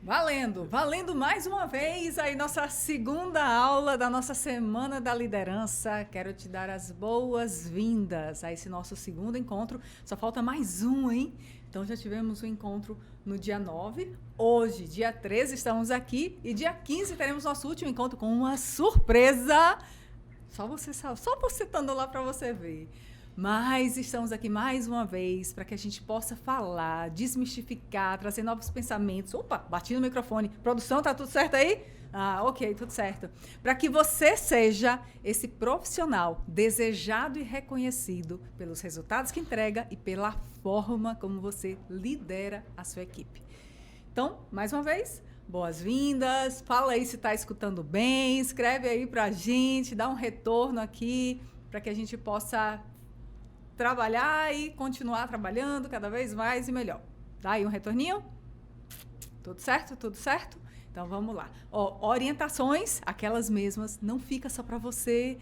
Valendo mais uma vez aí nossa segunda aula da nossa Semana da Liderança. Quero te dar as boas-vindas a esse nosso segundo encontro. Só falta mais um, hein? Então já tivemos o encontro no dia 9. Hoje, dia 13, estamos aqui. E dia 15 teremos nosso último encontro com uma surpresa. Só você estando lá para você ver. Mas estamos aqui mais uma vez para que a gente possa falar, desmistificar, trazer novos pensamentos. Opa, bati no microfone. Produção, tá tudo certo aí? Ah, ok, tudo certo. Para que você seja esse profissional desejado e reconhecido pelos resultados que entrega e pela forma como você lidera a sua equipe. Então, mais uma vez, boas-vindas. Fala aí se está escutando bem. Escreve aí para a gente, dá um retorno aqui para que a gente possa trabalhar e continuar trabalhando cada vez mais e melhor. Dá aí um retorninho? Tudo certo? Tudo certo? Então, vamos lá. Ó, orientações, aquelas mesmas, não fica só para você.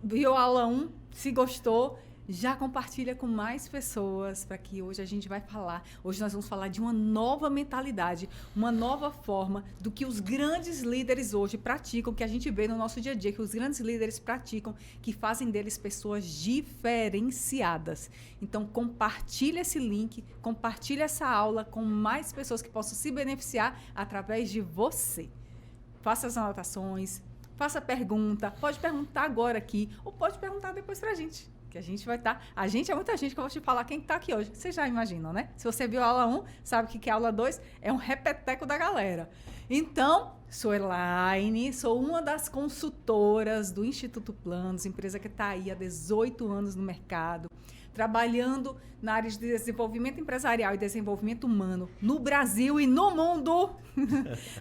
Viu a aula 1? Se gostou, já compartilha com mais pessoas, para que hoje a gente vai falar. Hoje nós vamos falar de uma nova mentalidade, uma nova forma do que os grandes líderes hoje praticam, que a gente vê no nosso dia a dia, que os grandes líderes praticam, que fazem deles pessoas diferenciadas. Então, compartilha esse link, compartilha essa aula com mais pessoas que possam se beneficiar através de você. Faça as anotações, faça pergunta, pode perguntar agora aqui, ou pode perguntar depois pra gente. Que a gente vai estar... A gente é muita gente que eu vou te falar quem está aqui hoje. Vocês já imaginam, né? Se você viu a aula 1, sabe que a aula 2 é um repeteco da galera. Então, sou Elaine, sou uma das consultoras do Instituto Planos, empresa que está aí há 18 anos no mercado, trabalhando na área de desenvolvimento empresarial e desenvolvimento humano no Brasil e no mundo.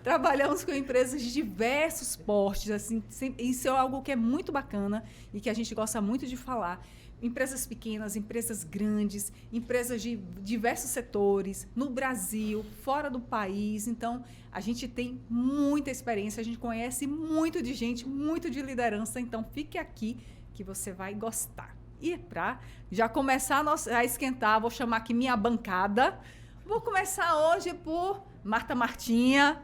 Trabalhamos com empresas de diversos portes, assim, isso é algo que é muito bacana e que a gente gosta muito de falar. Empresas pequenas, empresas grandes, empresas de diversos setores, no Brasil, fora do país. Então, a gente tem muita experiência, a gente conhece muito de gente, muito de liderança. Então, fique aqui que você vai gostar. E para já começar a esquentar, vou chamar aqui minha bancada. Vou começar hoje por Martinha.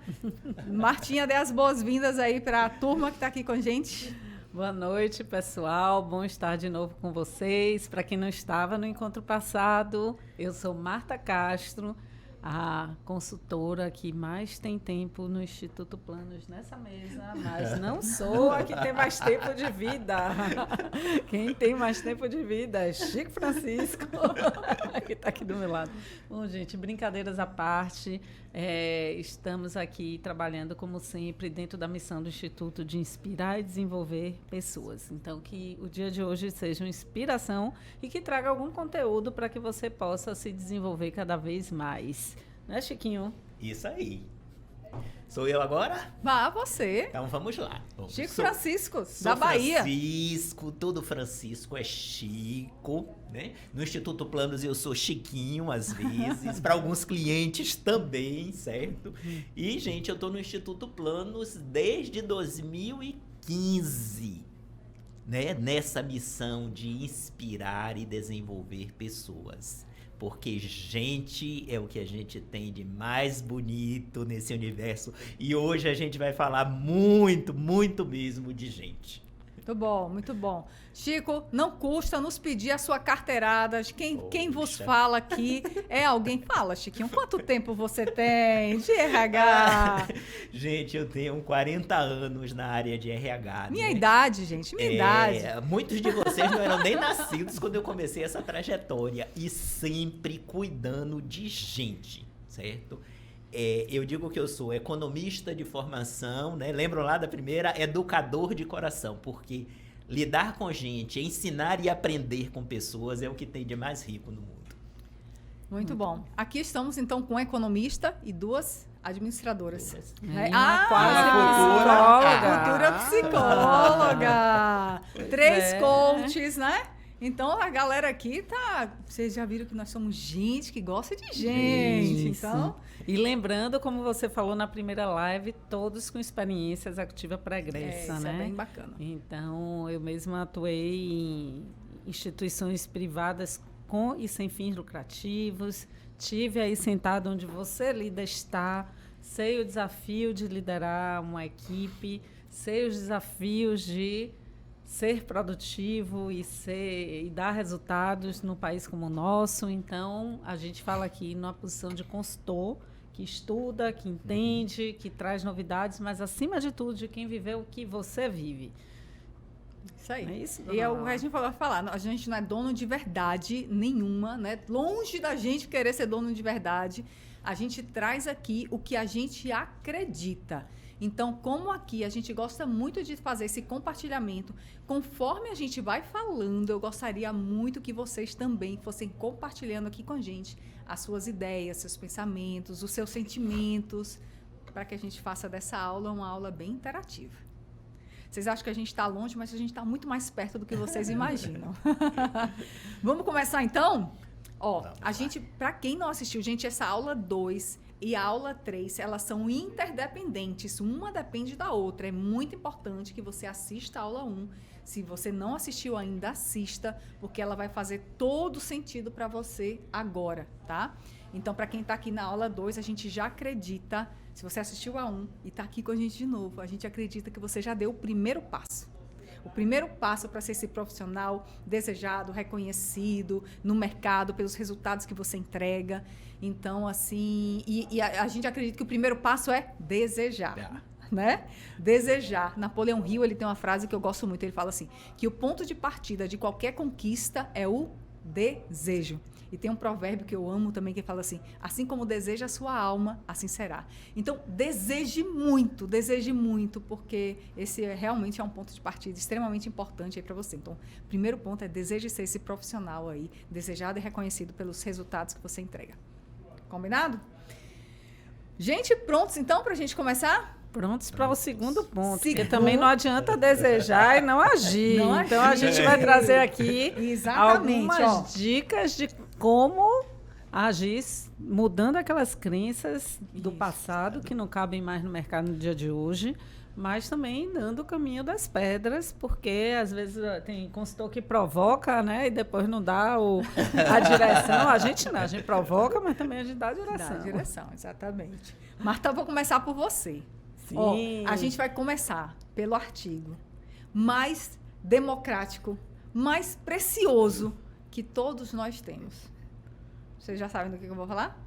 Martinha, dê as boas-vindas aí para a turma que está aqui com a gente. Boa noite, pessoal. Bom estar de novo com vocês. Para quem não estava no encontro passado, eu sou Marta Castro, a consultora que mais tem tempo no Instituto Planos nessa mesa, mas não sou a que tem mais tempo de vida. Quem tem mais tempo de vida é Chico Francisco, que está aqui do meu lado. Bom, gente, brincadeiras à parte, estamos aqui trabalhando, como sempre, dentro da missão do Instituto de inspirar e desenvolver pessoas. Então, que o dia de hoje seja uma inspiração e que traga algum conteúdo para que você possa se desenvolver cada vez mais. Né, Chiquinho? Isso aí. Sou eu agora? Vá, você. Então vamos lá. Chico Francisco, da Bahia. Francisco, todo Francisco é Chico, né? No Instituto Planos eu sou Chiquinho, às vezes, para alguns clientes também, certo? E, gente, eu tô no Instituto Planos desde 2015, né? Nessa missão de inspirar e desenvolver pessoas. Porque gente é o que a gente tem de mais bonito nesse universo. E hoje a gente vai falar muito, muito mesmo de gente. Muito bom, muito bom. Chico, não custa nos pedir a sua carteirada. Quem vos fala aqui é alguém... Fala, Chiquinho, quanto tempo você tem de RH? Gente, eu tenho 40 anos na área de RH. Minha idade, gente, minha idade. Muitos de vocês não eram nem nascidos quando eu comecei essa trajetória. E sempre cuidando de gente, certo? Eu digo que eu sou economista de formação, né? Lembram lá da primeira? Educador de coração, porque lidar com gente, ensinar e aprender com pessoas é o que tem de mais rico no mundo. Muito bom. Aqui estamos, então, com um economista e duas administradoras. Cultura psicóloga. 3 coaches, né? Então, a galera aqui tá... Vocês já viram que nós somos gente que gosta de gente. Isso. Então... E lembrando, como você falou na primeira live, todos com experiência executiva pregressa, né? Isso é bem bacana. Então, eu mesma atuei em instituições privadas com e sem fins lucrativos. Tive aí sentado onde você, líder, está, sei o desafio de liderar uma equipe, sei os desafios de ser produtivo e dar resultados num país como o nosso. Então, a gente fala aqui numa posição de consultor, que estuda, que entende, que traz novidades, mas, acima de tudo, de quem viveu o que você vive. Isso aí. Não é isso, E é o que a gente vai falar. A gente não é dono de verdade nenhuma, né? Longe da gente querer ser dono de verdade. A gente traz aqui o que a gente acredita. Então, como aqui a gente gosta muito de fazer esse compartilhamento, conforme a gente vai falando, eu gostaria muito que vocês também fossem compartilhando aqui com a gente as suas ideias, seus pensamentos, os seus sentimentos, para que a gente faça dessa aula uma aula bem interativa. Vocês acham que a gente está longe, mas a gente está muito mais perto do que vocês imaginam. Vamos começar então? Ó, a gente, para quem não assistiu, gente, essa aula 2 e a aula 3, elas são interdependentes, uma depende da outra. É muito importante que você assista a aula 1. Se você não assistiu ainda, assista, porque ela vai fazer todo sentido para você agora, tá? Então, para quem está aqui na aula 2, a gente já acredita, se você assistiu a 1 e está aqui com a gente de novo, a gente acredita que você já deu o primeiro passo. O primeiro passo para ser esse profissional desejado, reconhecido no mercado pelos resultados que você entrega. Então, assim, a gente acredita que o primeiro passo é desejar, né? Desejar. Napoleão Hill, ele tem uma frase que eu gosto muito, ele fala assim, que o ponto de partida de qualquer conquista é o desejo. E tem um provérbio que eu amo também, que fala assim, assim como deseja a sua alma, assim será. Então, deseje muito, porque esse realmente é um ponto de partida extremamente importante aí para você. Então, o primeiro ponto é deseje ser esse profissional aí, desejado e reconhecido pelos resultados que você entrega. Combinado? Gente, prontos então para a gente começar? Prontos para o segundo ponto, porque também não adianta desejar e não agir. Então, a gente vai trazer aqui algumas dicas de como agir, mudando aquelas crenças do passado que não cabem mais no mercado no dia de hoje, mas também dando o caminho das pedras, porque às vezes tem consultor que provoca, né, e depois não dá a direção. A gente não, a gente provoca, mas também a gente dá a direção. Dá a direção, exatamente. Marta, eu vou começar por você. Sim. Ó, a gente vai começar pelo artigo mais democrático, mais precioso que todos nós temos. Vocês já sabem do que eu vou falar?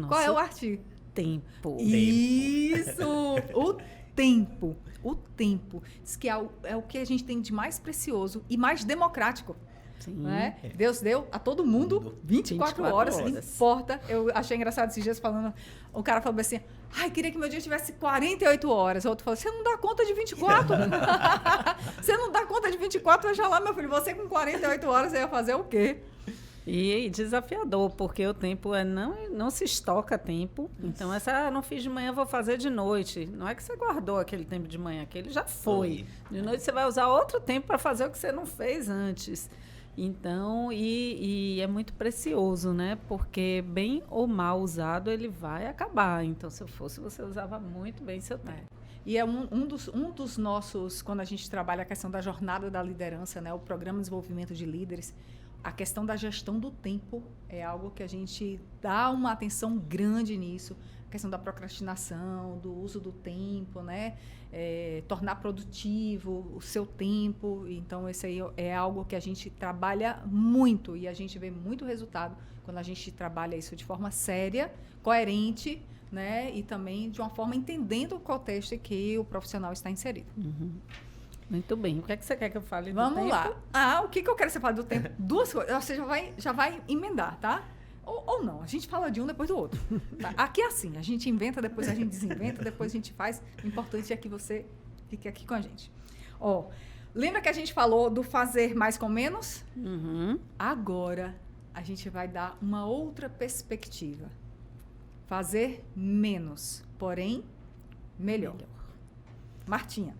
Qual é o artigo? Tempo. Isso! O tempo. O tempo. Diz que é o que a gente tem de mais precioso e mais democrático. Sim. Né? Deus deu a todo mundo 24 horas, não importa. Eu achei engraçado esses dias falando, o cara falou assim, ai, queria que meu dia tivesse 48 horas. O outro falou, você não dá conta de 24? Você não dá conta de 24? Veja lá, meu filho, você com 48 horas, você ia fazer o quê? E desafiador, porque o tempo não se estoca tempo. Então, não fiz de manhã, vou fazer de noite. Não é que você guardou aquele tempo de manhã, aquele já foi. De noite você vai usar outro tempo para fazer o que você não fez antes. Então, e é muito precioso, né? Porque bem ou mal usado, ele vai acabar. Então, se eu fosse, você usava muito bem seu tempo. E é um dos nossos, quando a gente trabalha a questão da jornada da liderança, né? O programa de desenvolvimento de líderes, a questão da gestão do tempo é algo que a gente dá uma atenção grande nisso. A questão da procrastinação, do uso do tempo, né? Tornar produtivo o seu tempo. Então, esse aí é algo que a gente trabalha muito e a gente vê muito resultado quando a gente trabalha isso de forma séria, coerente, né? E também de uma forma entendendo o contexto em que o profissional está inserido. Uhum. Muito bem. O que é que você quer que eu fale do Vamos tempo? lá. O que eu quero que você fale do tempo? Duas coisas. Você já vai emendar, tá? Ou não. A gente fala de um depois do outro. Tá? Aqui é assim. A gente inventa, depois a gente desinventa, depois a gente faz. O importante é que você fique aqui com a gente. Ó, lembra que a gente falou do fazer mais com menos? Uhum. Agora, a gente vai dar uma outra perspectiva. Fazer menos, porém, melhor. Martinha.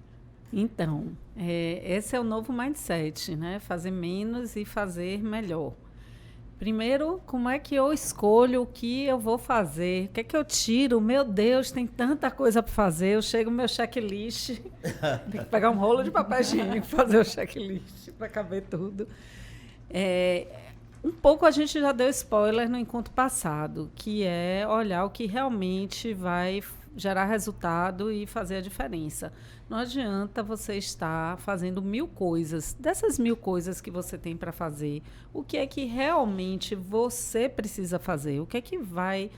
Então, esse é o novo mindset, né? Fazer menos e fazer melhor. Primeiro, como é que eu escolho o que eu vou fazer? O que é que eu tiro? Meu Deus, tem tanta coisa para fazer. Eu chego no meu checklist, tem que pegar um rolo de papel higiênico, fazer o checklist para caber tudo. Um pouco a gente já deu spoiler no encontro passado, que é olhar o que realmente vai gerar resultado e fazer a diferença. Não adianta você estar fazendo 1000 coisas. Dessas 1000 coisas que você tem para fazer, o que é que realmente você precisa fazer? O que é que vai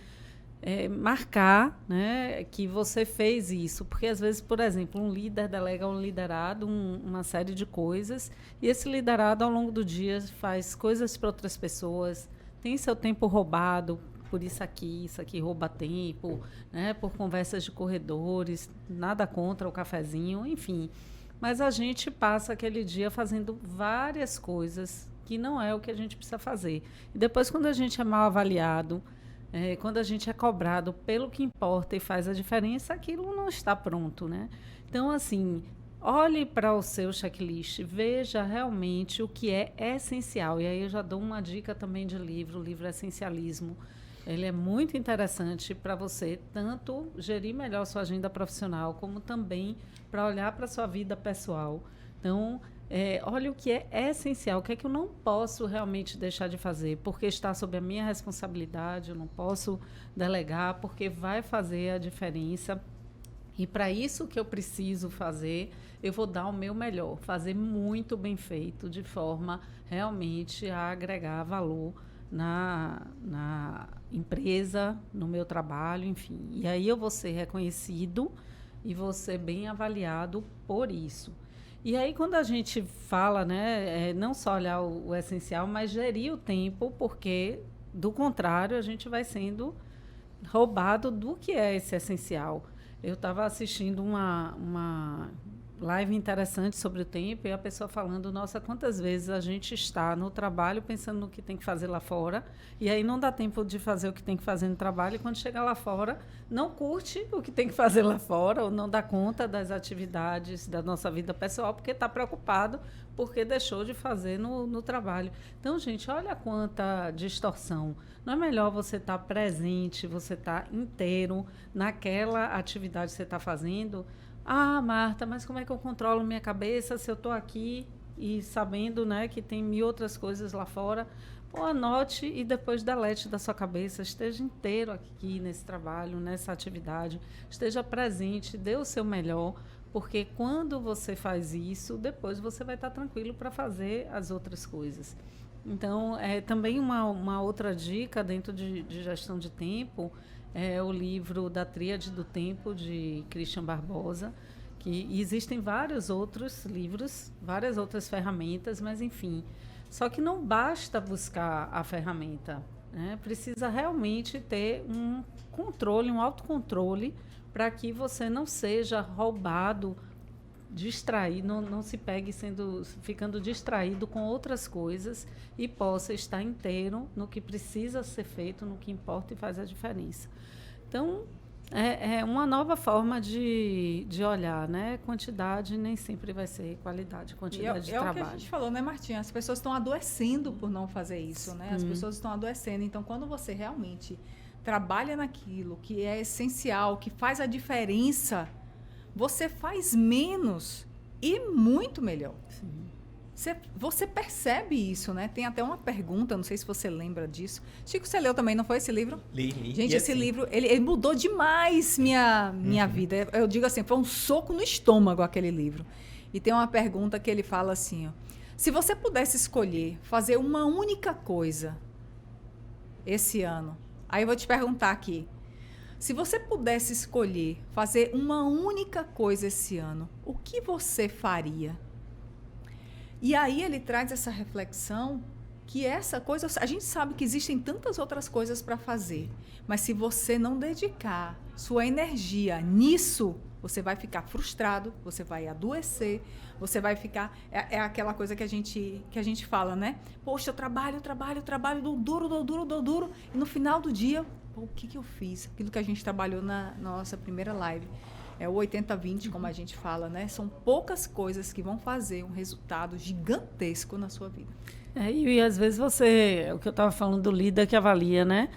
marcar, né, que você fez isso? Porque, às vezes, por exemplo, um líder delega um liderado uma série de coisas e esse liderado, ao longo do dia, faz coisas para outras pessoas, tem seu tempo roubado por isso aqui rouba tempo, né, por conversas de corredores, nada contra o cafezinho, enfim. Mas a gente passa aquele dia fazendo várias coisas que não é o que a gente precisa fazer. E depois, quando a gente é mal avaliado, quando a gente é cobrado pelo que importa e faz a diferença, aquilo não está pronto, né? Então, assim, olhe para o seu checklist, veja realmente o que é essencial. E aí eu já dou uma dica também de livro, o livro Essencialismo. Ele é muito interessante para você tanto gerir melhor sua agenda profissional, como também para olhar para a sua vida pessoal. Então, olha o que é essencial, o que é que eu não posso realmente deixar de fazer, porque está sob a minha responsabilidade, eu não posso delegar, porque vai fazer a diferença. E para isso que eu preciso fazer, eu vou dar o meu melhor, fazer muito bem feito, de forma realmente a agregar valor na empresa, no meu trabalho, enfim. E aí eu vou ser reconhecido e vou ser bem avaliado por isso. E aí, quando a gente fala, né, não só olhar o essencial, mas gerir o tempo, porque, do contrário, a gente vai sendo roubado do que é esse essencial. Eu estava assistindo uma live interessante sobre o tempo e a pessoa falando, nossa, quantas vezes a gente está no trabalho pensando no que tem que fazer lá fora e aí não dá tempo de fazer o que tem que fazer no trabalho e quando chega lá fora não curte o que tem que fazer lá fora ou não dá conta das atividades da nossa vida pessoal porque está preocupado porque deixou de fazer no trabalho. Então, gente, olha quanta distorção. Não é melhor você estar presente, você estar inteiro naquela atividade que você está fazendo? Ah, Marta, mas como é que eu controlo minha cabeça se eu estou aqui e sabendo, né, que tem 1000 outras coisas lá fora? Pô, anote e depois delete da sua cabeça. Esteja inteiro aqui nesse trabalho, nessa atividade. Esteja presente, dê o seu melhor, porque quando você faz isso, depois você vai estar tranquilo para fazer as outras coisas. Então, também uma outra dica dentro de gestão de tempo é o livro da Tríade do Tempo, de Christian Barbosa, que existem vários outros livros, várias outras ferramentas, mas, enfim. Só que não basta buscar a ferramenta, né? Precisa realmente ter um controle, um autocontrole, para que você não seja roubado, distraído, não se pegue ficando distraído com outras coisas e possa estar inteiro no que precisa ser feito, no que importa e faz a diferença. Então, é uma nova forma de olhar, né? Quantidade nem sempre vai ser qualidade, quantidade de trabalho. É o que a gente falou, né, Martinha? As pessoas estão adoecendo por não fazer isso, né? As pessoas estão adoecendo. Então, quando você realmente trabalha naquilo que é essencial, que faz a diferença, você faz menos e muito melhor. Sim. Você percebe isso, né? Tem até uma pergunta, não sei se você lembra disso. Chico, você leu também, não foi esse livro? Li. Gente, esse livro, ele mudou demais minha vida. Eu digo assim, foi um soco no estômago aquele livro. E tem uma pergunta que ele fala assim, ó, se você pudesse escolher fazer uma única coisa esse ano, aí eu vou te perguntar aqui, se você pudesse escolher fazer uma única coisa esse ano, o que você faria? E aí ele traz essa reflexão que essa coisa, a gente sabe que existem tantas outras coisas para fazer, mas se você não dedicar sua energia nisso, você vai ficar frustrado, você vai adoecer, você vai ficar... É aquela coisa que a gente fala, né? Poxa, eu trabalho, dou duro, e no final do dia, o que eu fiz? Aquilo que a gente trabalhou na nossa primeira live. É o 80-20, como a gente fala, né? São poucas coisas que vão fazer um resultado gigantesco na sua vida. E às vezes o que eu estava falando do líder que avalia, né?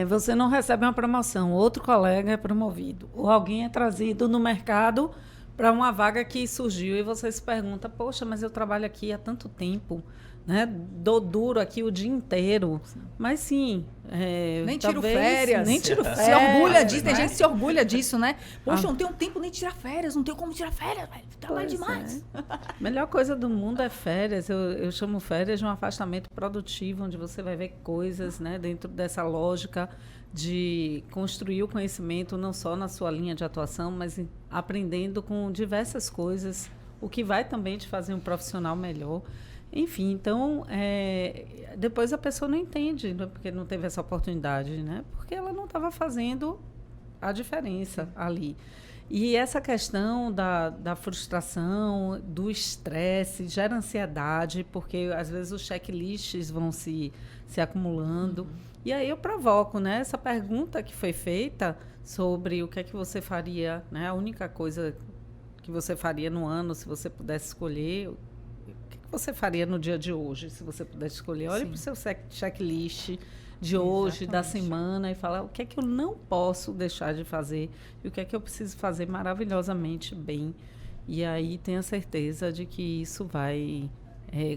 Você não recebe uma promoção, outro colega é promovido, ou alguém é trazido no mercado para uma vaga que surgiu e você se pergunta, poxa, mas eu trabalho aqui há tanto tempo, né, dou duro aqui o dia inteiro. Mas sim, Nem tiro talvez, férias. nem tiro Se férias. orgulha disso, tem né? gente que se orgulha disso, né? Poxa, não tenho tempo nem de tirar férias, não tenho como tirar férias, velho. Trabalho Pois demais. Melhor coisa do mundo é férias. Eu chamo férias de um afastamento produtivo, onde você vai ver coisas, né, dentro dessa lógica de construir o conhecimento não só na sua linha de atuação, mas aprendendo com diversas coisas, o que vai também te fazer um profissional melhor. Enfim, então, depois a pessoa não entende, né, porque não teve essa oportunidade, né? Porque ela não estava fazendo a diferença ali. E essa questão da frustração, do estresse, gera ansiedade, porque às vezes os checklists vão se acumulando. E aí eu provoco, né, essa pergunta que foi feita sobre o que é que você faria, né, a única coisa que você faria no ano, se você pudesse escolher, o que você faria no dia de hoje, se você pudesse escolher? Olhe para o seu checklist de hoje, da semana, e falar o que é que eu não posso deixar de fazer e o que é que eu preciso fazer maravilhosamente bem. E aí tenha certeza de que isso vai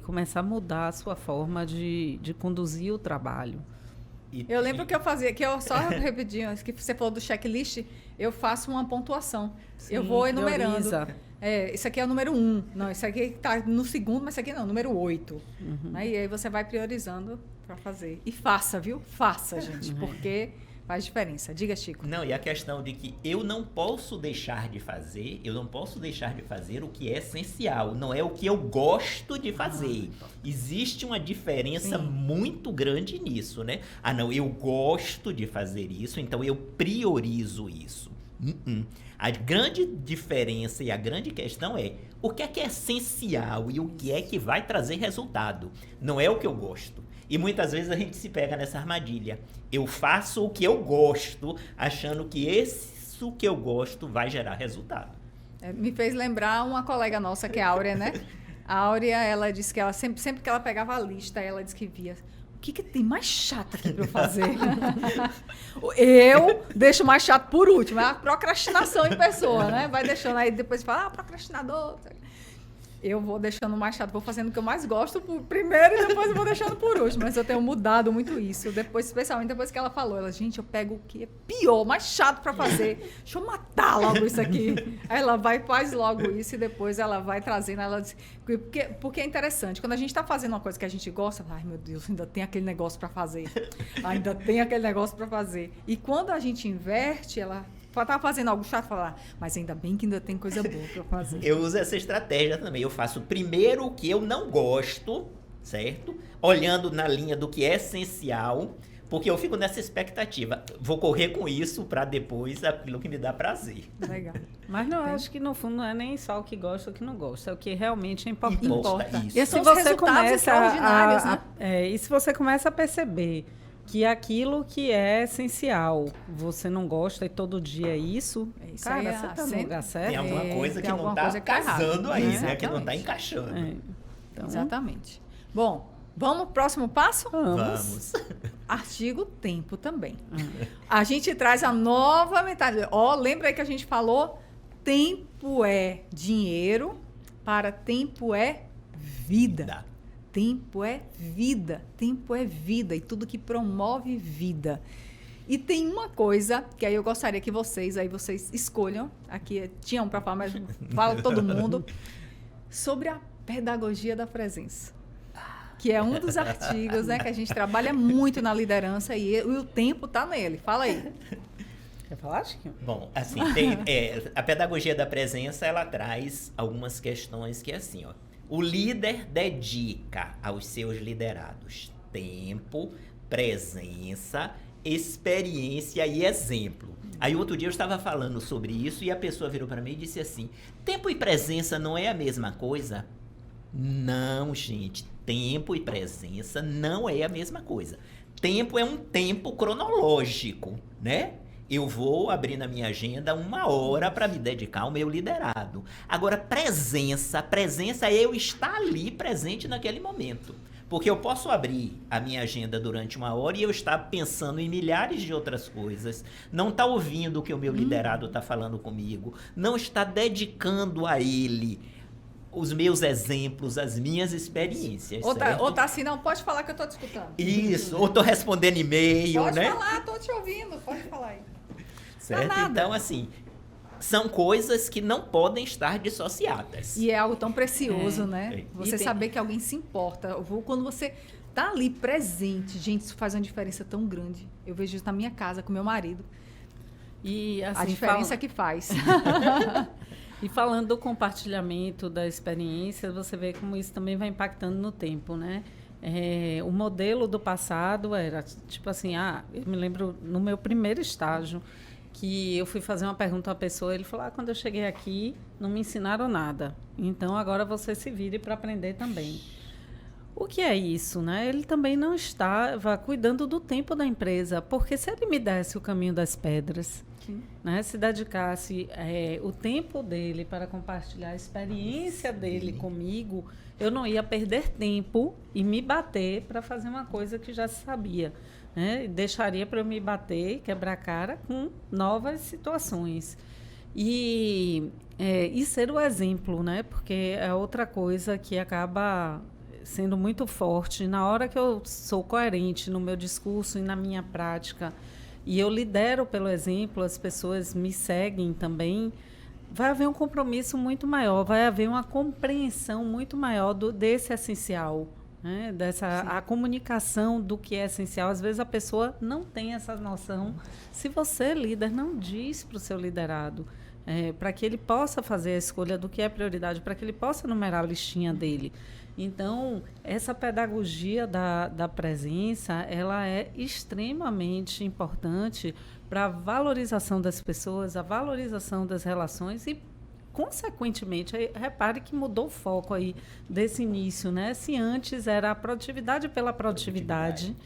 começar a mudar a sua forma de conduzir o trabalho. Eu lembro que eu fazia, que eu só rapidinho, que você falou do checklist, eu faço uma pontuação. Sim, eu vou enumerando. prioriza. Isso aqui é o número 1. Não, isso aqui está no segundo, mas isso aqui não, número 8. Né? E aí você vai priorizando para fazer. E faça, viu? Faça, gente, porque faz diferença. Diga, Chico. Não, e a questão de que eu não posso deixar de fazer o que é essencial, não é o que eu gosto de fazer. Existe uma diferença muito grande nisso, né? Ah, não, eu gosto de fazer isso, então eu priorizo isso. A grande diferença e a grande questão é o que é essencial e o que é que vai trazer resultado. Não é o que eu gosto. E muitas vezes a gente se pega nessa armadilha. Eu faço o que eu gosto, achando que isso que eu gosto vai gerar resultado. Me fez lembrar uma colega nossa, que é a Áurea, né? A Áurea, ela disse que ela sempre que ela pegava a lista, ela disse que via... O que tem mais chato aqui para eu fazer? Eu deixo mais chato por último. É a procrastinação em pessoa, né? Vai deixando aí, depois fala, procrastinador. Eu vou deixando mais chato, vou fazendo o que eu mais gosto primeiro e depois eu vou deixando por último. Mas eu tenho mudado muito isso. Depois, especialmente depois que ela falou. Ela, gente, eu pego o que é pior, mais chato para fazer. Deixa eu matar logo isso aqui. Aí ela vai e faz logo isso e depois ela vai trazendo. Ela diz, porque é interessante. Quando a gente está fazendo uma coisa que a gente gosta, ai meu Deus, ainda tem aquele negócio para fazer. Ainda tem aquele negócio para fazer. E quando a gente inverte, ela... tá fazendo algo chato, falar, mas ainda bem que ainda tem coisa boa para fazer. Eu uso essa estratégia também. Eu faço primeiro o que eu não gosto, certo? Olhando na linha do que é essencial, porque eu fico nessa expectativa. Vou correr com isso para depois aquilo que me dá prazer. Legal. Mas não, acho que no fundo não é nem só o que gosta ou o que não gosta, é o que realmente é importante. Importa. E Se são os você resultados começa extraordinários, né? e se você começa a perceber que aquilo que é essencial, você não gosta e todo dia é isso, Isso cara, aí, você está no sempre- lugar certo. Tem alguma coisa tem que não alguma está coisa que tá errado. casando aí, né? Que não está Exatamente. encaixando. Então, Exatamente. Bom, vamos pro próximo passo? Vamos. Artigo tempo também. A gente traz a nova mentalidade. Lembra aí que a gente falou? Tempo é dinheiro, para tempo é vida. Tempo é vida. Tempo é vida. E tudo que promove vida. E tem uma coisa que aí eu gostaria que vocês escolham. Aqui tinham para falar, mas fala todo mundo. Sobre a pedagogia da presença. Que é um dos artigos, né, que a gente trabalha muito na liderança e o tempo está nele. Fala aí. quer falar, Chiquinho? Bom, assim, a pedagogia da presença, ela traz algumas questões que é assim, ó. O líder dedica aos seus liderados tempo, presença, experiência e exemplo. Aí outro dia eu estava falando sobre isso e a pessoa virou para mim e disse assim, tempo e presença não é a mesma coisa? Não, gente, tempo e presença não é a mesma coisa. Tempo é um tempo cronológico, né? Eu vou abrir na minha agenda 1 hora para me dedicar ao meu liderado. Agora, presença é eu estar ali presente naquele momento. Porque eu posso abrir a minha agenda durante 1 hora e eu estar pensando em milhares de outras coisas, não estar ouvindo o que o meu liderado está falando comigo, não estar dedicando a ele os meus exemplos, as minhas experiências. Ou tá assim, não, pode falar que eu tô te escutando. Isso, ou tô respondendo e-mail, pode né? Pode falar, tô te ouvindo, pode falar aí. Certo? Então, assim, são coisas que não podem estar dissociadas. E é algo tão precioso, né? Você tem... saber que alguém se importa. Quando você tá ali presente, gente, isso faz uma diferença tão grande. Eu vejo isso na minha casa com meu marido. E, assim, a diferença que faz. E falando do compartilhamento da experiência, você vê como isso também vai impactando no tempo, né? O modelo do passado era, tipo assim, eu me lembro no meu primeiro estágio, que eu fui fazer uma pergunta à pessoa, ele falou, quando eu cheguei aqui, não me ensinaram nada. Então, agora você se vire para aprender também. O que é isso, né? Ele também não estava cuidando do tempo da empresa, porque se ele me desse o caminho das pedras, né, se dedicasse o tempo dele para compartilhar a experiência dele comigo, eu não ia perder tempo e me bater para fazer uma coisa que já se sabia. Né? Deixaria para eu me bater, quebrar a cara com novas situações. E ser o exemplo, né? Porque é outra coisa que acaba sendo muito forte. Na hora que eu sou coerente no meu discurso e na minha prática, e eu lidero pelo exemplo, as pessoas me seguem também, vai haver um compromisso muito maior, vai haver uma compreensão muito maior desse essencial, né? A comunicação do que é essencial. Às vezes a pessoa não tem essa noção. Se você, líder, não diz para o seu liderado, para que ele possa fazer a escolha do que é prioridade, para que ele possa numerar a listinha dele. Então, essa pedagogia da presença, ela é extremamente importante para a valorização das pessoas, a valorização das relações e, consequentemente, repare que mudou o foco aí desse início, né? Se antes era a produtividade pela produtividade,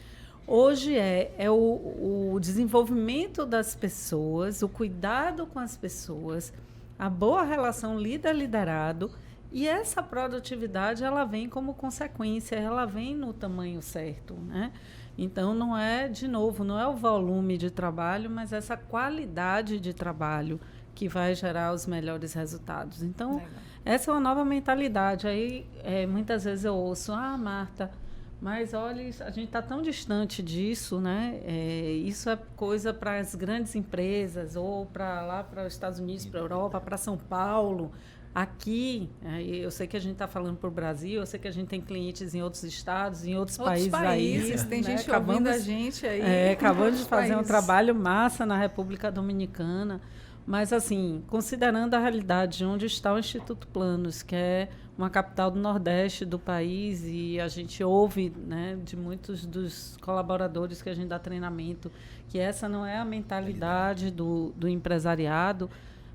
hoje é o desenvolvimento das pessoas, o cuidado com as pessoas, a boa relação líder-liderado. E essa produtividade, ela vem como consequência, ela vem no tamanho certo, né? Então, não é, de novo, não é o volume de trabalho, mas essa qualidade de trabalho que vai gerar os melhores resultados. Então, legal. Essa é uma nova mentalidade. Aí, muitas vezes eu ouço, Marta, mas olha, a gente está tão distante disso, né? Isso é coisa para as grandes empresas, ou para os Estados Unidos, para a Europa, para São Paulo. Aqui, eu sei que a gente está falando para o Brasil, eu sei que a gente tem clientes em outros estados, em outros países aí. Tem, né? Gente ouvindo a gente aí. Acabamos de fazer um trabalho massa na República Dominicana. Mas, assim, considerando a realidade de onde está o Instituto Planos, que é uma capital do Nordeste do país, e a gente ouve, né, de muitos dos colaboradores que a gente dá treinamento, que essa não é a mentalidade do empresariado.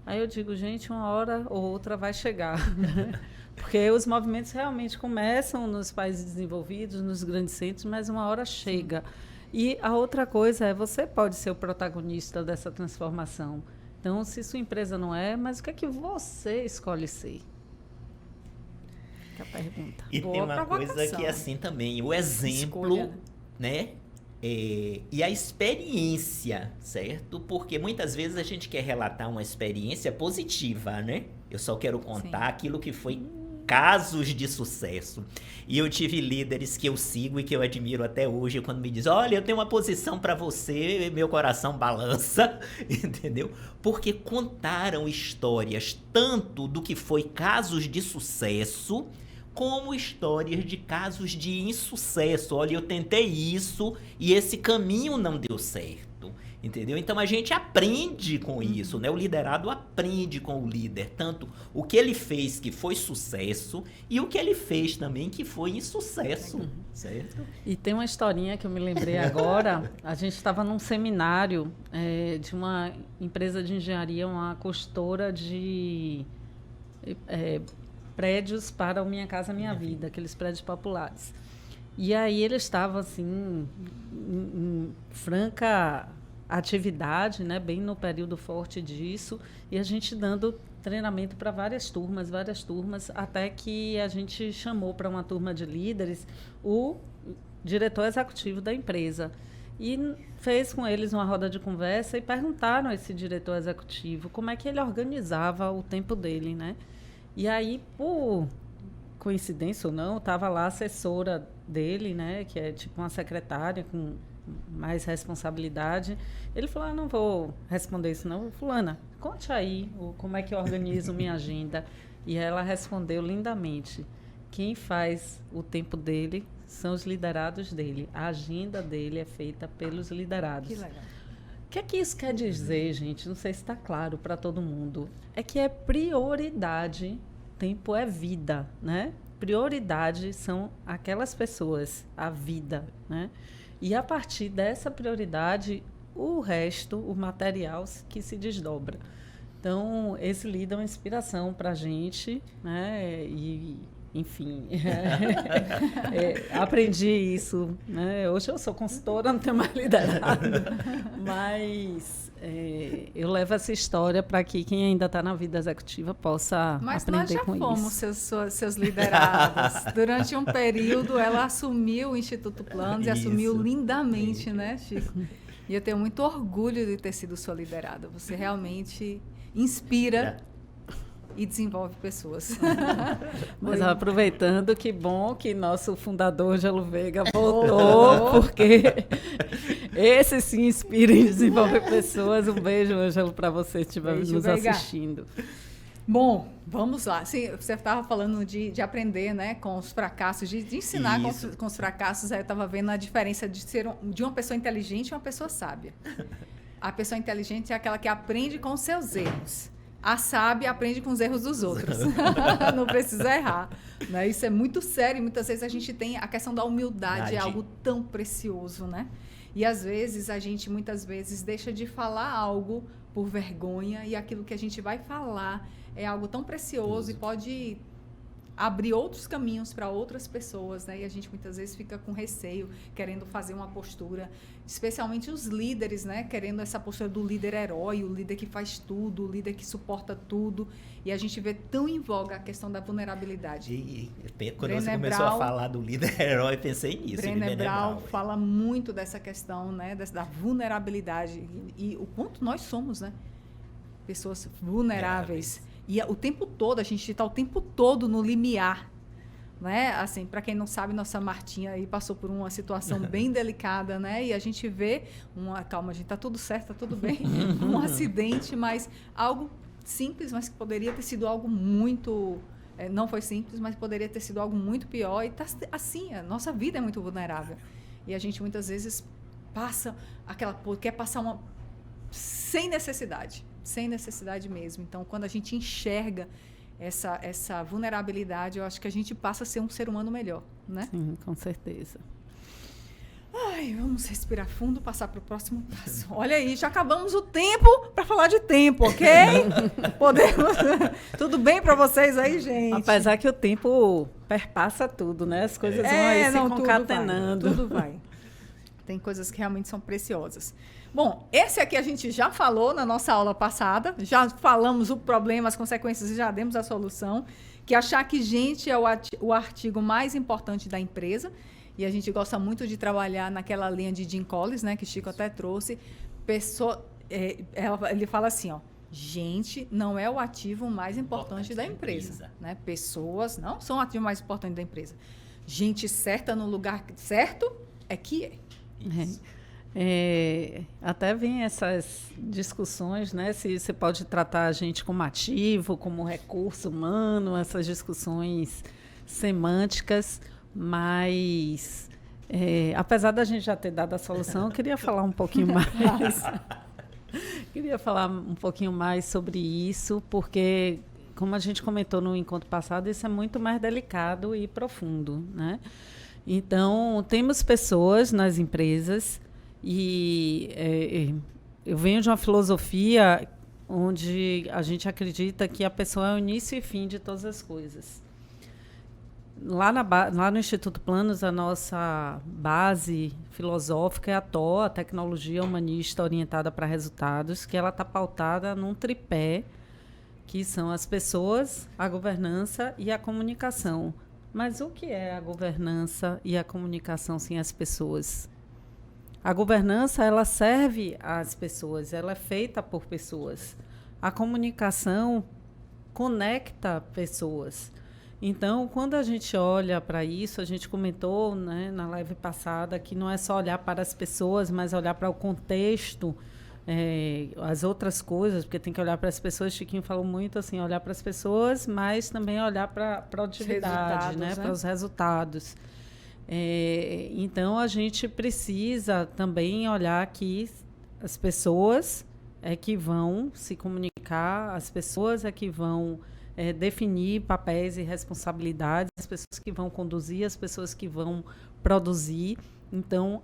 Aí eu digo, gente, uma hora ou outra vai chegar. Porque os movimentos realmente começam nos países desenvolvidos, nos grandes centros, mas uma hora chega. E a outra coisa você pode ser o protagonista dessa transformação. Então, se sua empresa não é, mas o que é que você escolhe ser? Que é a pergunta. E boa tem uma coisa que é assim também, o exemplo, escolha, né? E a experiência, certo? Porque muitas vezes a gente quer relatar uma experiência positiva, né? Eu só quero contar aquilo que foi casos de sucesso. E eu tive líderes que eu sigo e que eu admiro até hoje, quando me dizem, olha, eu tenho uma posição para você, meu coração balança, entendeu? Porque contaram histórias tanto do que foi casos de sucesso, como histórias de casos de insucesso. Olha, eu tentei isso e esse caminho não deu certo, entendeu? Então, a gente aprende com isso, né? O liderado aprende com o líder, tanto o que ele fez que foi sucesso e o que ele fez também que foi insucesso, certo? E tem uma historinha que eu me lembrei agora. A gente estava num seminário de uma empresa de engenharia, uma consultora de... prédios para o Minha Casa Minha Vida, aqueles prédios populares. E aí ele estava assim, em franca atividade, né, bem no período forte disso, e a gente dando treinamento para várias turmas, até que a gente chamou para uma turma de líderes o diretor executivo da empresa. E fez com eles uma roda de conversa e perguntaram a esse diretor executivo como é que ele organizava o tempo dele, né? E aí, por coincidência ou não, estava lá a assessora dele, né, que é tipo uma secretária com mais responsabilidade. Ele falou, não vou responder isso não. Fulana, conte aí como é que eu organizo minha agenda. E ela respondeu lindamente, quem faz o tempo dele são os liderados dele. A agenda dele é feita pelos liderados. Que legal. O que é que isso quer dizer, gente? Não sei se está claro para todo mundo. É que é prioridade, tempo é vida, né? Prioridade são aquelas pessoas, a vida, né? E a partir dessa prioridade, o resto, o material que se desdobra. Então, esse líder é uma inspiração para a gente, né? E, enfim, aprendi isso, né? Hoje eu sou consultora, não tenho mais liderado, mas eu levo essa história para que quem ainda está na vida executiva possa aprender com isso. Mas nós já fomos seus liderados. Durante um período, ela assumiu o Instituto Planos e assumiu lindamente, né, Chico? E eu tenho muito orgulho de ter sido sua liderada. Você realmente inspira e desenvolve pessoas. Mas aproveitando, que bom que nosso fundador, Ângelo Veiga, voltou, porque esse se inspira em desenvolver pessoas. Um beijo, Ângelo, para você que estiver nos assistindo. Bom, vamos lá. Sim, você estava falando de aprender, né, com os fracassos, de ensinar com os fracassos. Aí eu estava vendo a diferença de uma pessoa inteligente e uma pessoa sábia. A pessoa inteligente é aquela que aprende com os seus erros. A sábia aprende com os erros dos outros. Não precisa errar. Né? Isso é muito sério. Muitas vezes a gente tem a questão da humildade, é algo tão precioso, né? E às vezes a gente, muitas vezes, deixa de falar algo por vergonha e aquilo que a gente vai falar é algo tão precioso e pode abrir outros caminhos para outras pessoas, né? E a gente muitas vezes fica com receio, querendo fazer uma postura, especialmente os líderes, né? Querendo essa postura do líder herói, o líder que faz tudo, o líder que suporta tudo. E a gente vê tão em voga a questão da vulnerabilidade. E quando você começou a falar do líder herói, pensei nisso. Brené Brown fala muito dessa questão, né? Da vulnerabilidade e o quanto nós somos, né? Pessoas vulneráveis. E o tempo todo, a gente está o tempo todo no limiar. Né? Assim, para quem não sabe, nossa Martinha aí passou por uma situação bem delicada, né? E a gente vê calma, gente, tá tudo certo, tá tudo bem. Um acidente, mas algo simples, mas que poderia ter sido algo muito... não foi simples, mas poderia ter sido algo muito pior. E tá assim, a nossa vida é muito vulnerável. E a gente muitas vezes quer passar uma... sem necessidade mesmo. Então, quando a gente enxerga essa vulnerabilidade, eu acho que a gente passa a ser um ser humano melhor, né? Sim, com certeza. Ai, vamos respirar fundo, passar para o próximo passo. Olha aí, já acabamos o tempo para falar de tempo, ok? Podemos... Tudo bem para vocês aí, gente? Apesar que o tempo perpassa tudo, né? As coisas vão aí se concatenando. Tudo vai. Tem coisas que realmente são preciosas. Bom, esse aqui a gente já falou na nossa aula passada, já falamos o problema, as consequências e já demos a solução, que achar que gente é o artigo mais importante da empresa, e a gente gosta muito de trabalhar naquela linha de Jim Collins, né, que Chico até trouxe. Ele fala assim, ó, gente não é o ativo mais importante da empresa. Né? Pessoas não são o ativo mais importante da empresa. Gente certa no lugar certo é que é. Isso. Até vem essas discussões, né? Se você pode tratar a gente como ativo, como recurso humano, essas discussões semânticas, mas apesar da gente já ter dado a solução, eu queria falar um pouquinho mais. Queria falar um pouquinho mais sobre isso, porque, como a gente comentou no encontro passado, isso é muito mais delicado e profundo, né? Então, temos pessoas nas empresas e eu venho de uma filosofia onde a gente acredita que a pessoa é o início e fim de todas as coisas. Lá no Instituto Planos, a nossa base filosófica é a TOA, a Tecnologia Humanista Orientada para Resultados, que ela está pautada num tripé, que são as pessoas, a governança e a comunicação. Mas o que é a governança e a comunicação sem as pessoas? A governança, ela serve às pessoas, ela é feita por pessoas. A comunicação conecta pessoas. Então, quando a gente olha para isso, a gente comentou, né, na live passada que não é só olhar para as pessoas, mas olhar para o contexto, as outras coisas, porque tem que olhar para as pessoas. Chiquinho falou muito assim, olhar para as pessoas, mas também olhar para a produtividade, né, para os resultados. Então, a gente precisa também olhar que as pessoas é que vão se comunicar, as pessoas é que vão definir papéis e responsabilidades, as pessoas que vão conduzir, as pessoas que vão produzir. Então,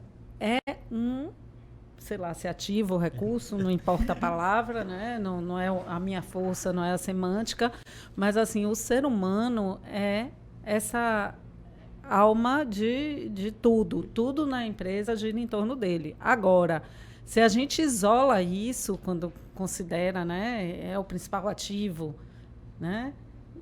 sei lá, se ativo o recurso, não importa a palavra, né? Não é a minha força, não é a semântica, mas assim, o ser humano é essa alma de tudo. Tudo na empresa gira em torno dele. Agora, se a gente isola isso, quando considera, né, é o principal ativo, né,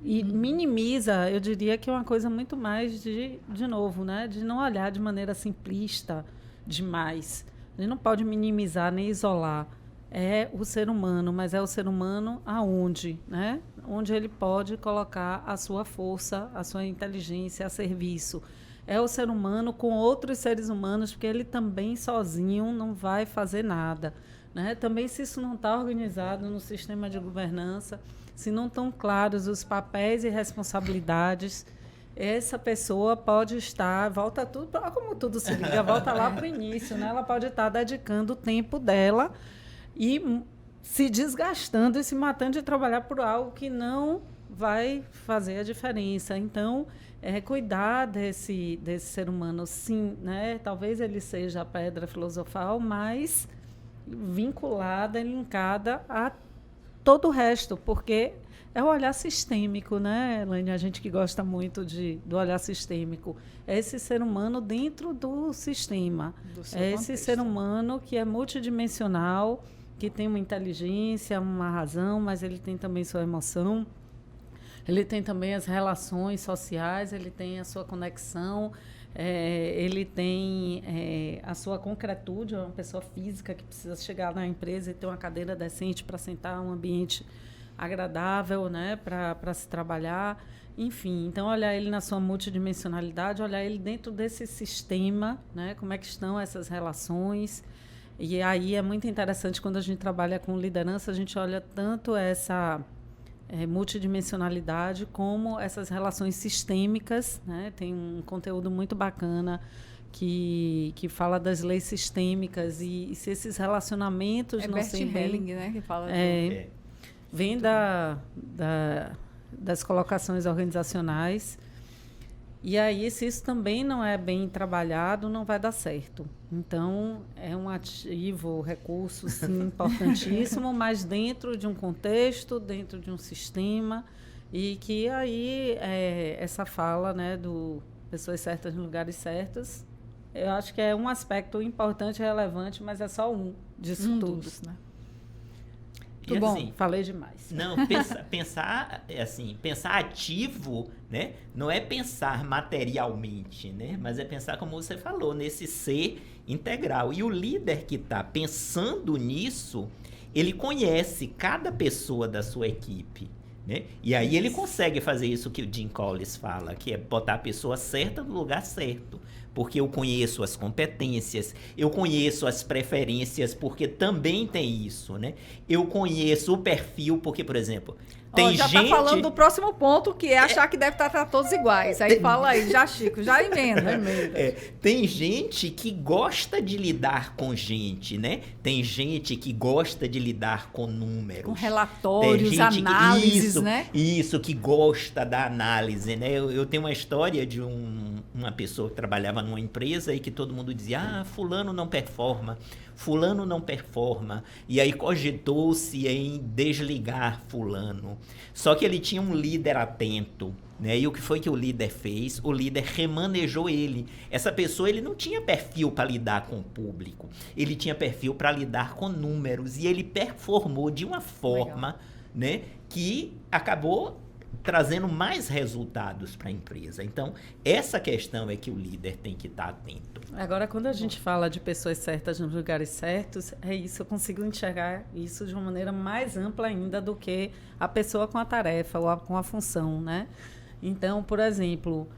e minimiza, eu diria que é uma coisa muito mais de novo, né, de não olhar de maneira simplista demais. A gente não pode minimizar nem isolar. É o ser humano, mas é o ser humano aonde, né? Onde ele pode colocar a sua força, a sua inteligência a serviço. É o ser humano com outros seres humanos, porque ele também sozinho não vai fazer nada, né? Também, se isso não está organizado no sistema de governança, se não estão claros os papéis e responsabilidades, essa pessoa pode estar, volta tudo, como tudo se liga, volta lá para o início, né? Ela pode estar dedicando o tempo dela e se desgastando e se matando de trabalhar por algo que não vai fazer a diferença. Então, cuidar desse ser humano, sim, né? Talvez ele seja a pedra filosofal, mas vinculada, linkada a todo o resto, porque é o olhar sistêmico, né, Elaine? A gente que gosta muito do olhar sistêmico. É esse ser humano dentro do sistema. É esse ser humano que é multidimensional, que tem uma inteligência, uma razão, mas ele tem também sua emoção. Ele tem também as relações sociais, ele tem a sua conexão, ele tem a sua concretude, é uma pessoa física que precisa chegar na empresa e ter uma cadeira decente para sentar, um ambiente agradável, né, para se trabalhar. Enfim, então olhar ele na sua multidimensionalidade, olhar ele dentro desse sistema, né, como é que estão essas relações. E aí é muito interessante quando a gente trabalha com liderança, a gente olha tanto essa multidimensionalidade como essas relações sistêmicas, né? Tem um conteúdo muito bacana que fala das leis sistêmicas e se esses relacionamentos não serem bem... Helling, né? Que fala vem das colocações organizacionais. E aí, se isso também não é bem trabalhado, não vai dar certo. Então, é um ativo, recurso, sim, importantíssimo, mas dentro de um contexto, dentro de um sistema, e que aí essa fala, né, do pessoas certas nos lugares certos, eu acho que é um aspecto importante e relevante, mas é só um disso tudo. Né? E bom, assim, falei demais. Não, pensar ativo, né? Não é pensar materialmente, né? Mas é pensar, como você falou, nesse ser integral. E o líder que está pensando nisso, ele conhece cada pessoa da sua equipe, né? E aí ele consegue fazer isso que o Jim Collins fala, que é botar a pessoa certa no lugar certo. Porque eu conheço as competências, eu conheço as preferências, porque também tem isso, né? Eu conheço o perfil, porque, por exemplo, tem já gente... tá falando do próximo ponto, que é achar que deve estar todos iguais. Aí fala aí, já, Chico, já emenda. Tem gente que gosta de lidar com gente, né? Tem gente que gosta de lidar com números. Com relatórios, análises, né? Isso, que gosta da análise, né? Eu tenho uma história de uma pessoa que trabalhava numa empresa e que todo mundo dizia, fulano não performa, fulano não performa. E aí cogitou-se em desligar fulano. Só que ele tinha um líder atento, né? E o que foi que o líder fez? O líder remanejou ele. Essa pessoa, ele não tinha perfil para lidar com o público. Ele tinha perfil para lidar com números. E ele performou de uma forma, né, que acabou trazendo mais resultados para a empresa. Então, essa questão é que o líder tem que estar atento. Agora, quando a gente fala de pessoas certas nos lugares certos, é isso, eu consigo enxergar isso de uma maneira mais ampla ainda do que a pessoa com a tarefa ou com a função, né? Então, por exemplo,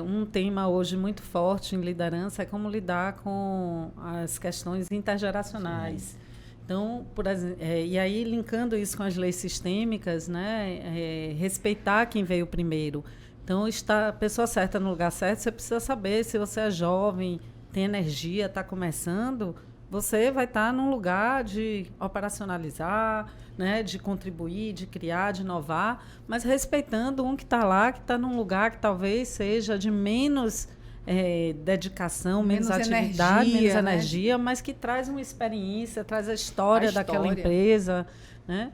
um tema hoje muito forte em liderança é como lidar com as questões intergeracionais. Sim. Então, e aí linkando isso com as leis sistêmicas, né, respeitar quem veio primeiro. Então, está a pessoa certa no lugar certo, você precisa saber se você é jovem, tem energia, está começando, você vai estar num lugar de operacionalizar, né, de contribuir, de criar, de inovar, mas respeitando um que está lá, que está num lugar que talvez seja de menos dedicação, menos atividade, menos energia, mas que traz uma experiência, traz a história daquela empresa, né?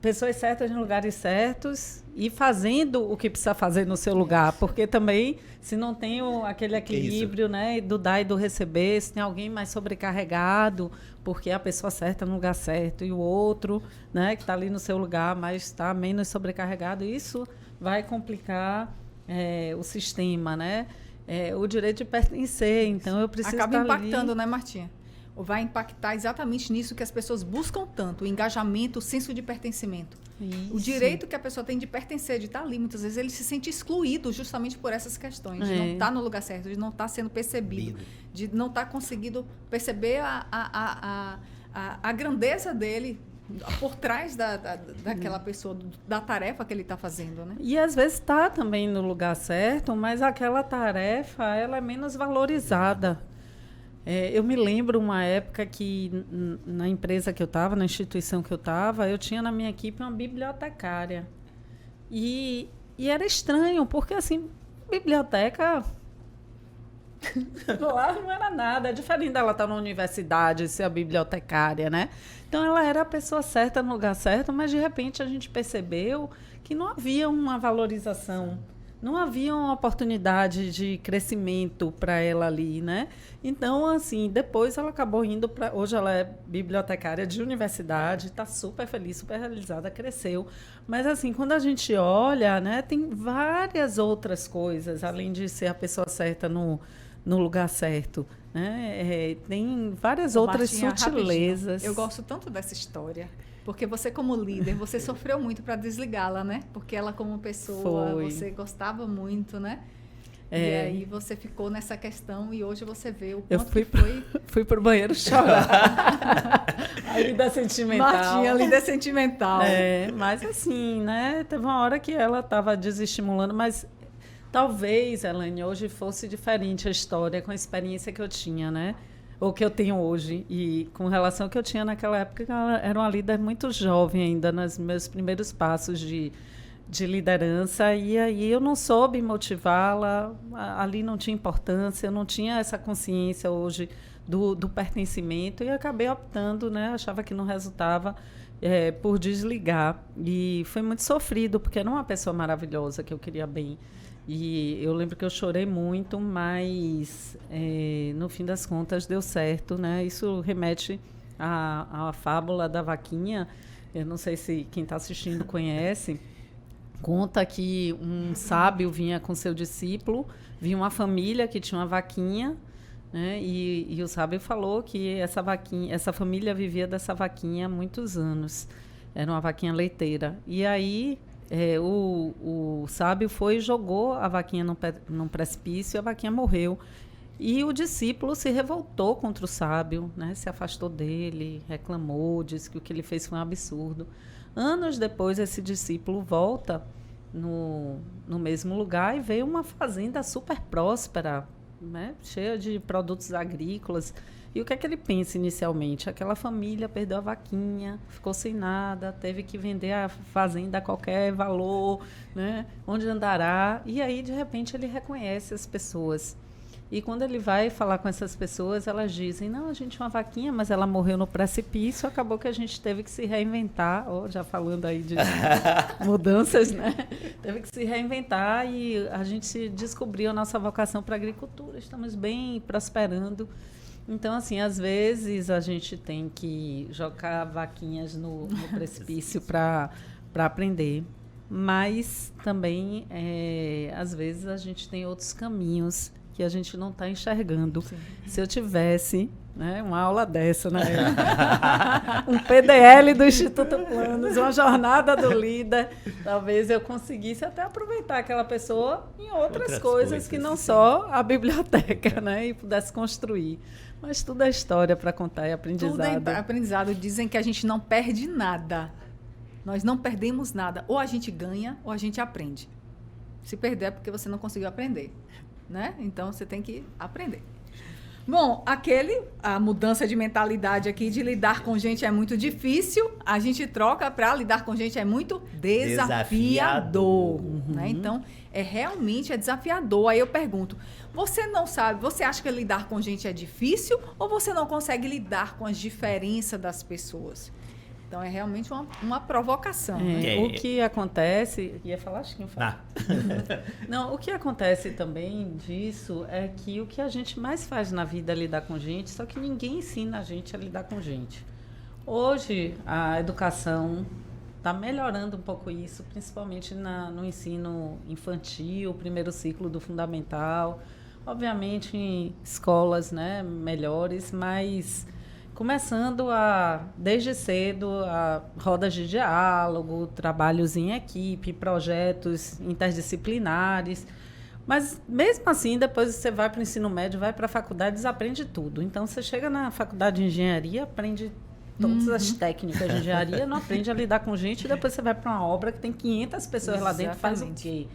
Pessoas certas em lugares certos e fazendo o que precisa fazer no seu lugar, porque também, se não tem aquele equilíbrio, né, do dar e do receber, se tem alguém mais sobrecarregado, porque é a pessoa certa no lugar certo e o outro, né, que está ali no seu lugar, mas está menos sobrecarregado, isso vai complicar o sistema, né? O direito de pertencer, então eu preciso acaba estar impactando, ali. Né, Martinha? Ou vai impactar exatamente nisso que as pessoas buscam tanto, o engajamento, o senso de pertencimento. Isso. O direito que a pessoa tem de pertencer, de estar ali, muitas vezes ele se sente excluído justamente por essas questões, de não estar no lugar certo, de não estar sendo percebido, de não estar conseguindo perceber a grandeza dele por trás daquela pessoa, da tarefa que ele está fazendo, né? E às vezes está também no lugar certo, mas aquela tarefa ela é menos valorizada. Eu me lembro uma época que na empresa que eu estava, na instituição que eu estava, eu tinha na minha equipe uma bibliotecária. E era estranho, porque assim, biblioteca lá não era nada. É diferente dela estar na universidade, ser a bibliotecária, né? Então ela era a pessoa certa no lugar certo, mas de repente a gente percebeu que não havia uma valorização. Não havia uma oportunidade de crescimento para ela ali, né? Então, assim, depois ela acabou indo para... Hoje ela é bibliotecária de universidade, está super feliz, super realizada, cresceu. Mas, assim, quando a gente olha, né, tem várias outras coisas, além de ser a pessoa certa no lugar certo, né? Tem várias outras sutilezas. Rapidinho. Eu gosto tanto dessa história. Porque você, como líder, você sofreu muito para desligá-la, né? Porque ela, como pessoa, você gostava muito, né? E aí você ficou nessa questão e hoje você vê o quanto que foi... Fui pro banheiro chorar. A lida sentimental. Martinha, a lida sentimental. Mas assim, né? Teve uma hora que ela estava desestimulando, mas talvez, Elaine, hoje fosse diferente a história com a experiência que eu tinha, né? Ou que eu tenho hoje, e com relação ao que eu tinha naquela época, ela era uma líder muito jovem ainda, nos meus primeiros passos de liderança, e aí eu não soube motivá-la, ali não tinha importância, eu não tinha essa consciência hoje do pertencimento, e acabei optando, né, achava que não resultava, por desligar, e foi muito sofrido, porque era uma pessoa maravilhosa, que eu queria bem. E eu lembro que eu chorei muito, mas no fim das contas deu certo, né? Isso remete à fábula da vaquinha. Eu não sei se quem está assistindo conhece. Conta que um sábio vinha com seu discípulo, vinha uma família que tinha uma vaquinha, né? E o sábio falou que essa família vivia dessa vaquinha há muitos anos. Era uma vaquinha leiteira. E aí o sábio foi e jogou a vaquinha num precipício e a vaquinha morreu. E o discípulo se revoltou contra o sábio, né? Se afastou dele, reclamou, disse que o que ele fez foi um absurdo. Anos depois, esse discípulo volta no mesmo lugar e vê uma fazenda super próspera, né? Cheia de produtos agrícolas. E o que é que ele pensa inicialmente? Aquela família perdeu a vaquinha, ficou sem nada, teve que vender a fazenda a qualquer valor, né? Onde andará? E aí, de repente, ele reconhece as pessoas. E quando ele vai falar com essas pessoas, elas dizem, não, a gente tinha uma vaquinha, mas ela morreu no precipício, acabou que a gente teve que se reinventar, já falando aí de mudanças, né? Teve que se reinventar e a gente descobriu a nossa vocação para a agricultura, estamos bem prosperando. Então, assim, às vezes a gente tem que jogar vaquinhas no precipício para aprender, mas também, às vezes, a gente tem outros caminhos que a gente não está enxergando. Sim. Se eu tivesse né? Uma aula dessa, né? Um PDL do Instituto Planos, uma jornada do líder. Talvez eu conseguisse até aproveitar aquela pessoa em outras coisas que não só a biblioteca, né? E pudesse construir. Mas tudo é história para contar, é aprendizado. Tudo é aprendizado. Dizem que a gente não perde nada. Nós não perdemos nada. Ou a gente ganha, ou a gente aprende. Se perder é porque você não conseguiu aprender, né? Então, você tem que aprender. Bom, a mudança de mentalidade aqui de lidar com gente é muito difícil, a gente troca para lidar com gente é muito desafiador. Né? Então, realmente é desafiador. Aí eu pergunto, você não sabe, você acha que lidar com gente é difícil ou você não consegue lidar com as diferenças das pessoas? Então, é realmente uma provocação. Né? O que acontece... Ia falar, Chiquinho? Não, o que acontece também disso é que o que a gente mais faz na vida é lidar com gente, só que ninguém ensina a gente a lidar com gente. Hoje, a educação está melhorando um pouco isso, principalmente no ensino infantil, primeiro ciclo do fundamental. Obviamente, em escolas, né, melhores, mas... começando desde cedo, rodas de diálogo, trabalhos em equipe, projetos interdisciplinares. Mas, mesmo assim, depois você vai para o ensino médio, vai para a faculdade, desaprende tudo. Então, você chega na faculdade de engenharia, aprende todas as técnicas de engenharia, não aprende a lidar com gente, e depois você vai para uma obra que tem 500 pessoas lá dentro, faz o quê?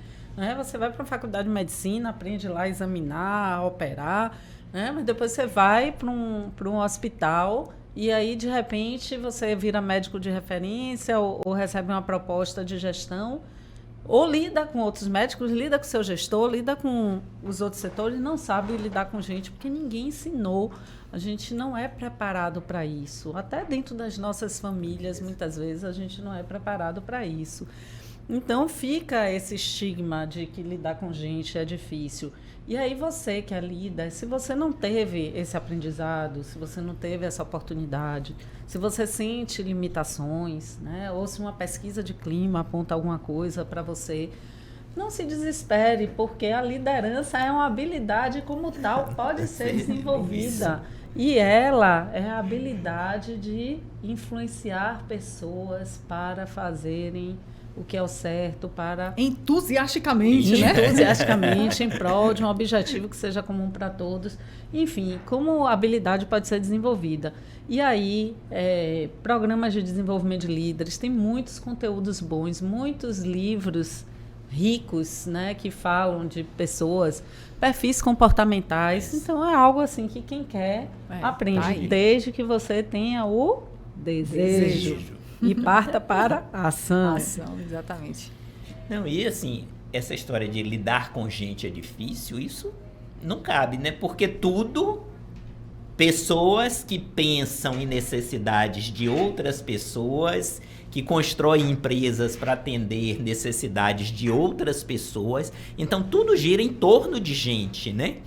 Você vai para a faculdade de medicina, aprende lá a examinar, a operar... Mas depois você vai para um hospital e aí, de repente, você vira médico de referência ou recebe uma proposta de gestão, ou lida com outros médicos, lida com o seu gestor, lida com os outros setores e não sabe lidar com gente, porque ninguém ensinou. A gente não é preparado para isso. Até dentro das nossas famílias, muitas vezes, a gente não é preparado para isso. Então, fica esse estigma de que lidar com gente é difícil. E aí você que é líder, se você não teve esse aprendizado, se você não teve essa oportunidade, se você sente limitações, né, ou se uma pesquisa de clima aponta alguma coisa para você, não se desespere, porque a liderança é uma habilidade como tal, pode ser desenvolvida. E ela é a habilidade de influenciar pessoas para fazerem o que é o certo, para... Entusiasticamente, né? Entusiasticamente, em prol de um objetivo que seja comum para todos. Enfim, como a habilidade pode ser desenvolvida. E aí, programas de desenvolvimento de líderes, tem muitos conteúdos bons, muitos livros ricos, né, que falam de pessoas, perfis comportamentais. Então, é algo assim que quem quer aprende, desde que você tenha o desejo. E parta para a ação. Exatamente. Não, e assim, essa história de lidar com gente é difícil, isso não cabe, né? Porque pessoas que pensam em necessidades de outras pessoas, que constroem empresas para atender necessidades de outras pessoas, então tudo gira em torno de gente, né?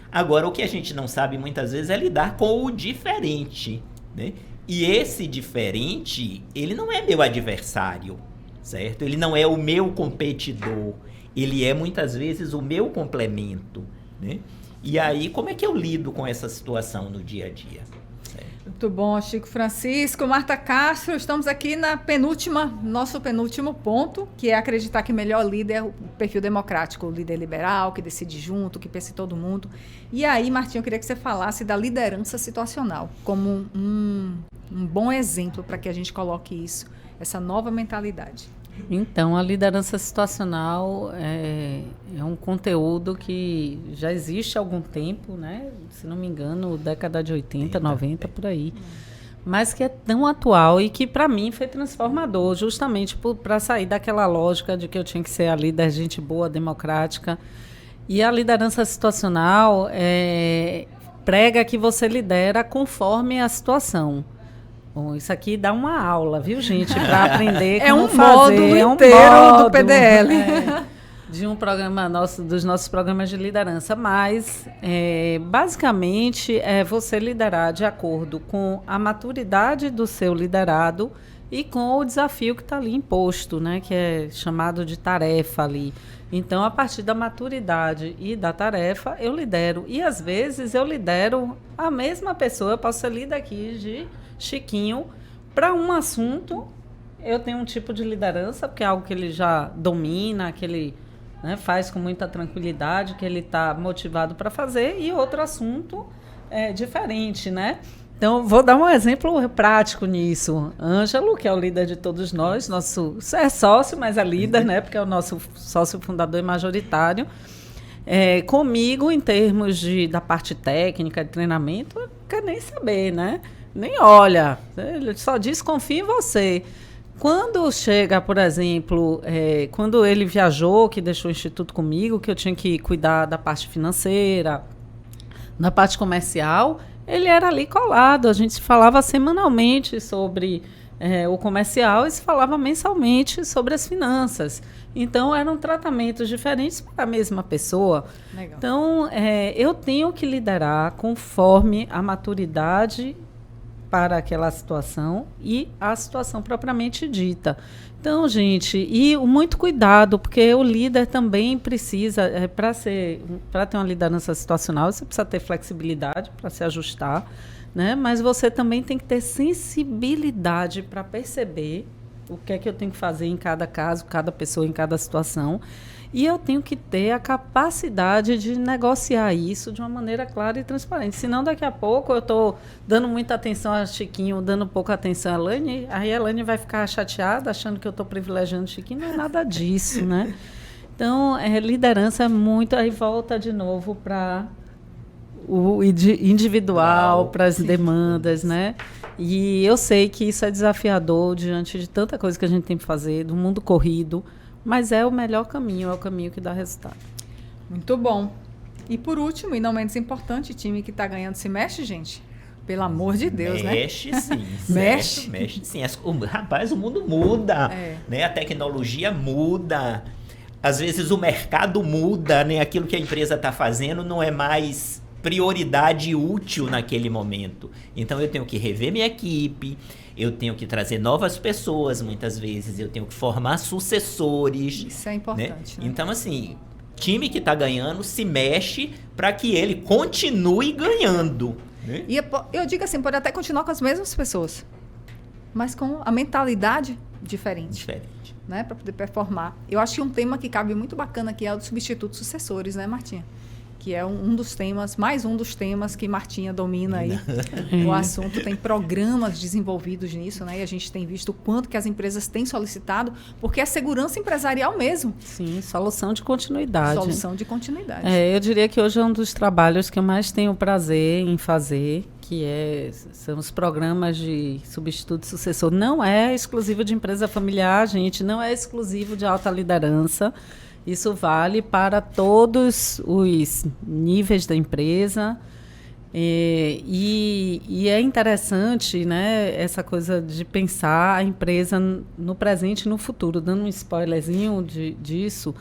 Agora, o que a gente não sabe muitas vezes é lidar com o diferente, né? E esse diferente, ele não é meu adversário, certo? Ele não é o meu competidor. Ele é, muitas vezes, o meu complemento, né? E aí, como é que eu lido com essa situação no dia a dia? Certo? Muito bom, Chico Francisco. Marta Castro, estamos aqui nosso penúltimo ponto, que é acreditar que o melhor líder é o perfil democrático, o líder liberal, que decide junto, que pensa em todo mundo. E aí, Martinho, eu queria que você falasse da liderança situacional, como um bom exemplo para que a gente coloque isso, essa nova mentalidade. Então, a liderança situacional é um conteúdo que já existe há algum tempo, né? Se não me engano, década de 80, 90, por aí. Mas que é tão atual e que, para mim, foi transformador, justamente para sair daquela lógica de que eu tinha que ser a líder, gente boa, democrática. E a liderança situacional prega que você lidera conforme a situação. Bom, isso aqui dá uma aula, viu, gente? Para aprender como fazer. É um módulo do PDL. De um programa dos nossos programas de liderança. Mas, basicamente, é você liderar de acordo com a maturidade do seu liderado e com o desafio que está ali imposto, né, que é chamado de tarefa ali. Então, a partir da maturidade e da tarefa, eu lidero. E, às vezes, eu lidero a mesma pessoa. Eu posso ser líder aqui de Chiquinho. Para um assunto, eu tenho um tipo de liderança, porque é algo que ele já domina, que ele, né, faz com muita tranquilidade, que ele está motivado para fazer. E outro assunto é diferente, né? Então, vou dar um exemplo prático nisso. Ângelo, que é o líder de todos nós, nosso é sócio, mas é líder, né? Porque é o nosso sócio fundador e majoritário. Comigo, em termos da parte técnica, de treinamento, não quer nem saber, né? Nem olha. Ele só diz, confia em você. Quando chega, por exemplo, quando ele viajou, que deixou o Instituto comigo, que eu tinha que cuidar da parte financeira, da parte comercial, ele era ali colado. A gente falava semanalmente sobre o comercial e se falava mensalmente sobre as finanças. Então, eram tratamentos diferentes para a mesma pessoa. Legal. Então, eu tenho que liderar conforme a maturidade para aquela situação e a situação propriamente dita. Então, gente, e muito cuidado, porque o líder também precisa, para ter uma liderança situacional, você precisa ter flexibilidade para se ajustar, né? Mas você também tem que ter sensibilidade para perceber o que é que eu tenho que fazer em cada caso, cada pessoa, em cada situação. E eu tenho que ter a capacidade de negociar isso de uma maneira clara e transparente. Senão, daqui a pouco, eu estou dando muita atenção a Chiquinho, dando pouca atenção a Elaine, aí a Elaine vai ficar chateada, achando que eu estou privilegiando o Chiquinho. Não é nada disso, né? Então, liderança é muito... Aí volta de novo para o individual, para as demandas, né? E eu sei que isso é desafiador diante de tanta coisa que a gente tem que fazer, do mundo corrido, mas é o melhor caminho, é o caminho que dá resultado. Muito bom. E por último, e não menos importante, time que está ganhando se mexe, gente? Pelo amor de Deus, mexe, né? Sim. Mexe? Mexe sim. Rapaz, o mundo muda, né? A tecnologia muda. Às vezes o mercado muda, né? Aquilo que a empresa está fazendo não é mais prioridade útil naquele momento. Então, eu tenho que rever minha equipe, eu tenho que trazer novas pessoas, muitas vezes, eu tenho que formar sucessores. Isso é importante, né? Então, assim, time que está ganhando se mexe para que ele continue ganhando. Né? E eu digo assim, pode até continuar com as mesmas pessoas, mas com a mentalidade diferente. Né, para poder performar. Eu acho que um tema que cabe muito bacana aqui é o dos substitutos sucessores, né, Martinha? Que é um dos temas, mais um dos temas que Martinha domina aí. O assunto, tem programas desenvolvidos nisso, né? E a gente tem visto o quanto que as empresas têm solicitado, porque é segurança empresarial mesmo. Sim, solução de continuidade. Solução de continuidade. Eu diria que hoje é um dos trabalhos que eu mais tenho prazer em fazer, que são os programas de substituto sucessor. Não é exclusivo de empresa familiar, gente, não é exclusivo de alta liderança. Isso vale para todos os níveis da empresa. E é interessante, né, essa coisa de pensar a empresa no presente e no futuro. Dando um spoilerzinho disso,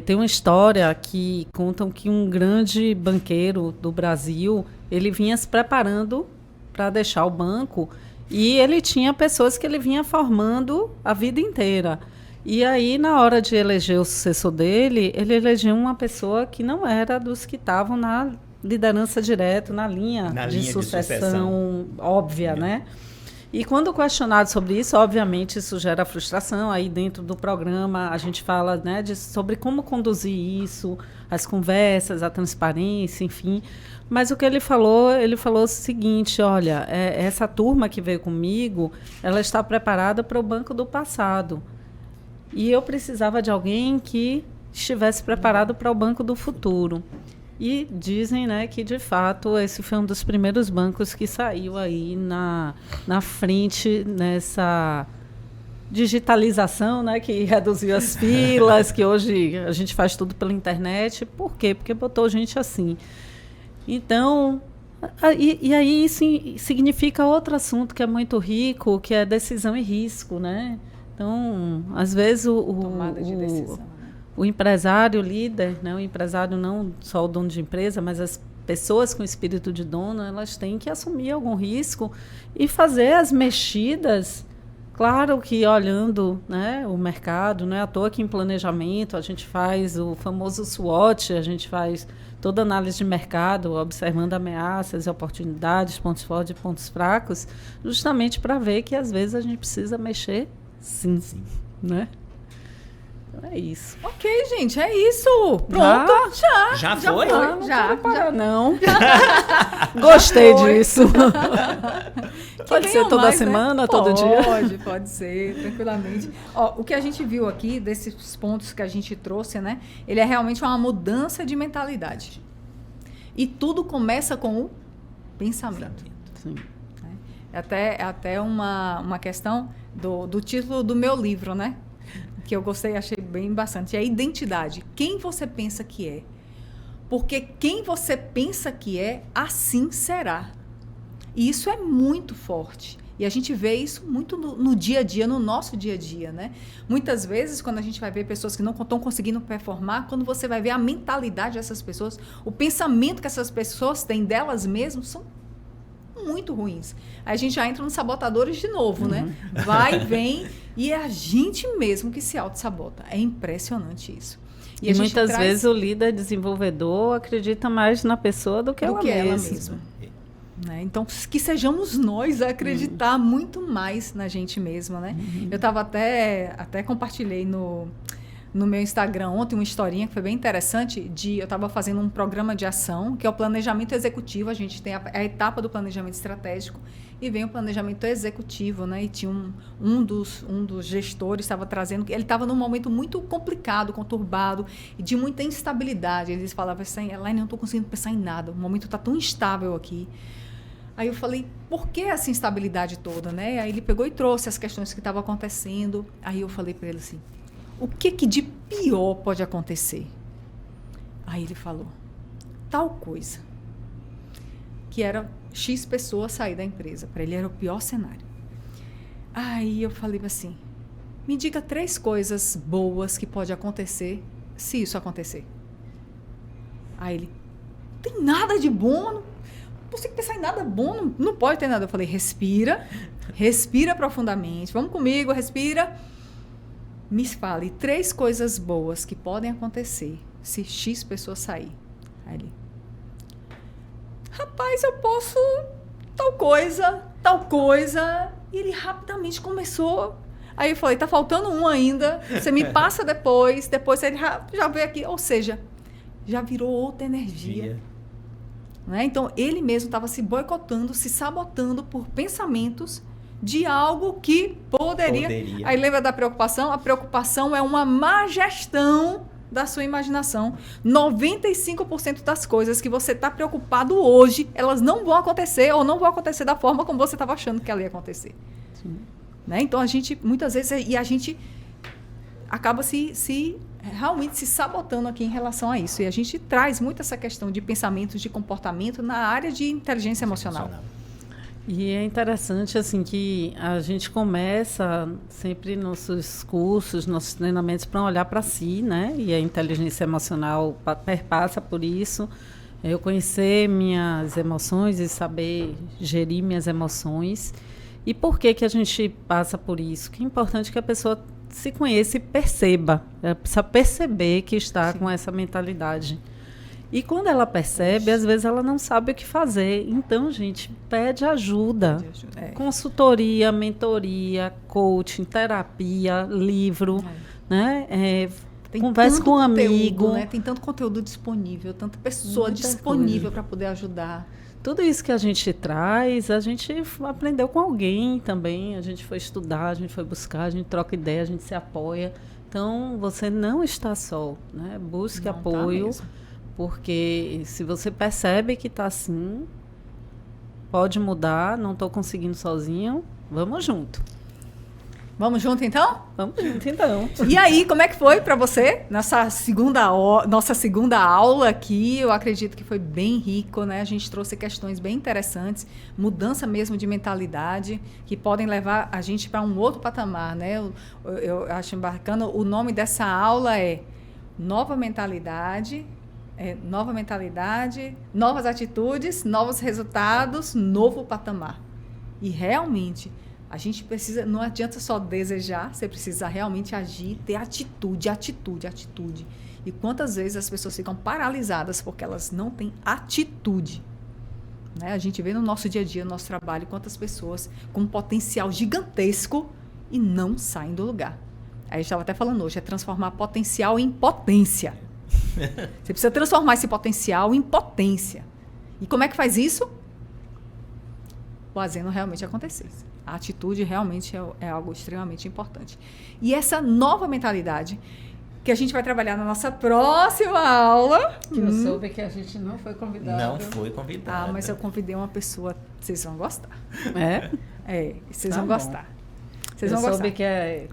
tem uma história que contam que um grande banqueiro do Brasil, ele vinha se preparando para deixar o banco e ele tinha pessoas que ele vinha formando a vida inteira. E aí, na hora de eleger o sucessor dele, ele elegeu uma pessoa que não era dos que estavam na liderança direta, na linha de sucessão óbvia, né? E quando questionado sobre isso, obviamente, isso gera frustração. Aí, dentro do programa, a gente fala, né, sobre como conduzir isso, as conversas, a transparência, enfim. Mas o que ele falou o seguinte, olha, essa turma que veio comigo, ela está preparada para o banco do passado. E eu precisava de alguém que estivesse preparado para o banco do futuro. E dizem, né, que, de fato, esse foi um dos primeiros bancos que saiu aí na frente nessa digitalização, né, que reduziu as filas, que hoje a gente faz tudo pela internet. Por quê? Porque botou gente assim. Então, e aí isso significa outro assunto que é muito rico, que é decisão e risco, né? Então, às vezes, tomada de decisão, né? O empresário, o líder, né? O empresário não só o dono de empresa, mas as pessoas com espírito de dono, elas têm que assumir algum risco e fazer as mexidas Claro que olhando, né, o mercado, não é à toa que em planejamento a gente faz o famoso SWOT, a gente faz toda análise de mercado, observando ameaças, oportunidades, pontos fortes e pontos fracos, justamente para ver que às vezes a gente precisa mexer sim, né? Então é isso. Ok, gente, é isso. Pronto, Já foi? Não. Gostei disso. Pode ser toda mais, semana, né? todo dia? Pode ser, tranquilamente. Ó, o que a gente viu aqui, desses pontos que a gente trouxe, né? Ele é realmente uma mudança de mentalidade. E tudo começa com o pensamento. Sim. Até uma questão do título do meu livro, né? Que eu gostei, achei bem bastante. É a identidade. Quem você pensa que é? Porque quem você pensa que é, assim será. E isso é muito forte. E a gente vê isso muito no dia a dia, no nosso dia a dia, né? Muitas vezes, quando a gente vai ver pessoas que não estão conseguindo performar, quando você vai ver a mentalidade dessas pessoas, o pensamento que essas pessoas têm delas mesmas, são muito ruins. Aí a gente já entra nos sabotadores de novo, né? Vai, vem, e é a gente mesmo que se auto-sabota. É impressionante isso. E muitas vezes o líder desenvolvedor acredita mais na pessoa do que ela mesma. Né? Então, que sejamos nós a acreditar muito mais na gente mesma, né? Eu estava até compartilhei no meu Instagram ontem uma historinha que foi bem interessante. Eu estava fazendo um programa de ação, que é o planejamento executivo. A gente tem a etapa do planejamento estratégico e vem o planejamento executivo, né? E tinha um dos gestores estava trazendo, ele estava num momento muito complicado, conturbado e de muita instabilidade. Eles falavam assim, Elaine, eu não estou conseguindo pensar em nada, o momento está tão instável aqui. Aí eu falei, por que essa instabilidade toda, né? Aí ele pegou e trouxe as questões que estavam acontecendo. Aí eu falei para ele assim, o que de pior pode acontecer? Aí ele falou, tal coisa, que era X pessoas sair da empresa. Para ele era o pior cenário. Aí eu falei assim, me diga 3 coisas boas que pode acontecer se isso acontecer. Aí ele, não tem nada de bom, não consigo pensar em nada bom, não pode ter nada. Eu falei, respira profundamente, vamos comigo, respira. Me fale 3 coisas boas que podem acontecer se X pessoas sair. Aí ele, rapaz, eu posso tal coisa. E ele rapidamente começou. Aí eu falei, tá faltando um ainda, você me passa depois ele já veio aqui. Ou seja, já virou outra energia. Né? Então, ele mesmo estava se boicotando, se sabotando por pensamentos de algo que poderia. Aí lembra da preocupação? A preocupação é uma má gestão da sua imaginação. 95% das coisas que você está preocupado hoje, elas não vão acontecer ou não vão acontecer da forma como você estava achando que ela ia acontecer. Né? Então, a gente, muitas vezes, a gente acaba realmente se sabotando aqui em relação a isso. E a gente traz muito essa questão de pensamentos, de comportamento na área de inteligência emocional. E é interessante assim que a gente começa sempre nossos cursos, nossos treinamentos para olhar para si, né? E a inteligência emocional perpassa por isso. Eu conhecer minhas emoções e saber gerir minhas emoções. E por que a gente passa por isso? Que é importante que a pessoa se conheça e perceba. Ela precisa perceber que está com essa mentalidade. E quando ela percebe, às vezes ela não sabe o que fazer. Então, gente, pede ajuda. Consultoria, mentoria, coaching, terapia, livro, né? Converse com um amigo. Né? Tem tanto conteúdo disponível, tanta pessoa disponível para poder ajudar. Tudo isso que a gente traz, a gente aprendeu com alguém também. A gente foi estudar, a gente foi buscar, a gente troca ideia, a gente se apoia. Então, você não está só, né? Busque apoio. Porque se você percebe que está assim, pode mudar, não estou conseguindo sozinho, vamos junto. Vamos junto, então? Vamos junto, então. E aí, como é que foi para você? Nossa segunda aula aqui, eu acredito que foi bem rico, né? A gente trouxe questões bem interessantes, mudança mesmo de mentalidade, que podem levar a gente para um outro patamar, né? Eu acho bacana, o nome dessa aula é Nova Mentalidade, novas atitudes, novos resultados, novo patamar. E realmente, A gente precisa, não adianta só desejar, você precisa realmente agir, ter atitude. E quantas vezes as pessoas ficam paralisadas porque elas não têm atitude? Né? A gente vê no nosso dia a dia, no nosso trabalho, quantas pessoas com um potencial gigantesco e não saem do lugar. Aí a gente estava até falando hoje, é transformar potencial em potência. Você precisa transformar esse potencial em potência. E como é que faz isso? Fazendo realmente acontecer. A atitude realmente é algo extremamente importante. E essa nova mentalidade que a gente vai trabalhar na nossa próxima aula. Que eu soube que a gente não foi convidado. Não foi convidada. Ah, mas eu convidei uma pessoa, vocês vão gostar. É? É, vocês Tá vão bom. gostar. Vocês Eu vão gostar. soube que é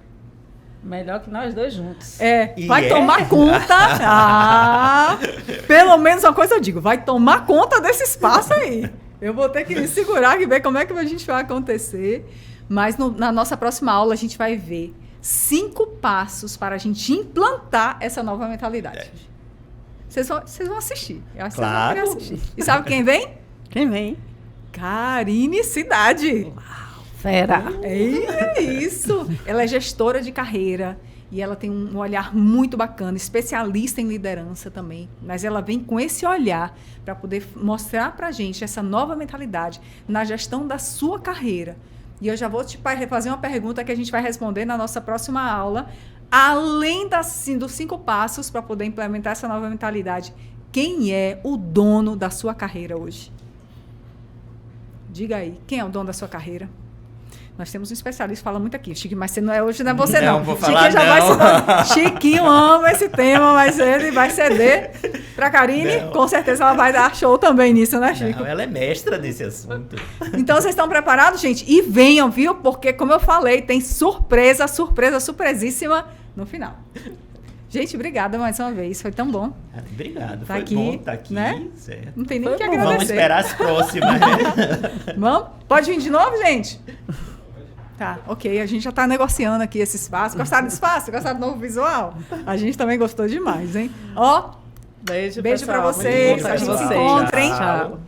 melhor que nós dois juntos. É, E vai é? tomar conta. Ah, pelo menos uma coisa eu digo, vai tomar conta desse espaço aí. Eu vou ter que me segurar e ver como é que a gente vai acontecer. Mas na nossa próxima aula a gente vai ver 5 passos para a gente implantar essa nova mentalidade. Vocês vão assistir. Eu acho que Claro. vocês vão querer assistir. E sabe quem vem? Quem vem? Karine Cidade. Fera. É isso. Ela é gestora de carreira e ela tem um olhar muito bacana, especialista em liderança também. Mas ela vem com esse olhar para poder mostrar para a gente essa nova mentalidade na gestão da sua carreira. E eu já vou te fazer uma pergunta que a gente vai responder na nossa próxima aula. Além dos 5 passos para poder implementar essa nova mentalidade, quem é o dono da sua carreira hoje? Diga aí, quem é o dono da sua carreira? Nós temos um especialista que fala muito aqui. Chiquinho, mas você não é hoje, não é você não. Vou falar Chiquinho não. vai se Chiquinho ama esse tema, mas ele vai ceder para Karine. Não. Com certeza ela vai dar show também nisso, né, Chico? Não, ela é mestra nesse assunto. Então, vocês estão preparados, gente? E venham, viu? Porque, como eu falei, tem surpresíssima no final. Gente, obrigada mais uma vez. Foi tão bom. Obrigado. Tá Foi aqui, bom estar aqui. né? Certo. Não tem nem o que Foi bom. agradecer. Vamos esperar as próximas. Né? Vamos? Pode vir de novo, gente? Tá, ok. A gente já está negociando aqui esse espaço. Gostaram do espaço? Gostaram do novo visual? A gente também gostou demais, hein? Ó, Beijo beijo para pessoal. vocês. Muito bom A estar gente com se vocês. encontra, hein? Tchau.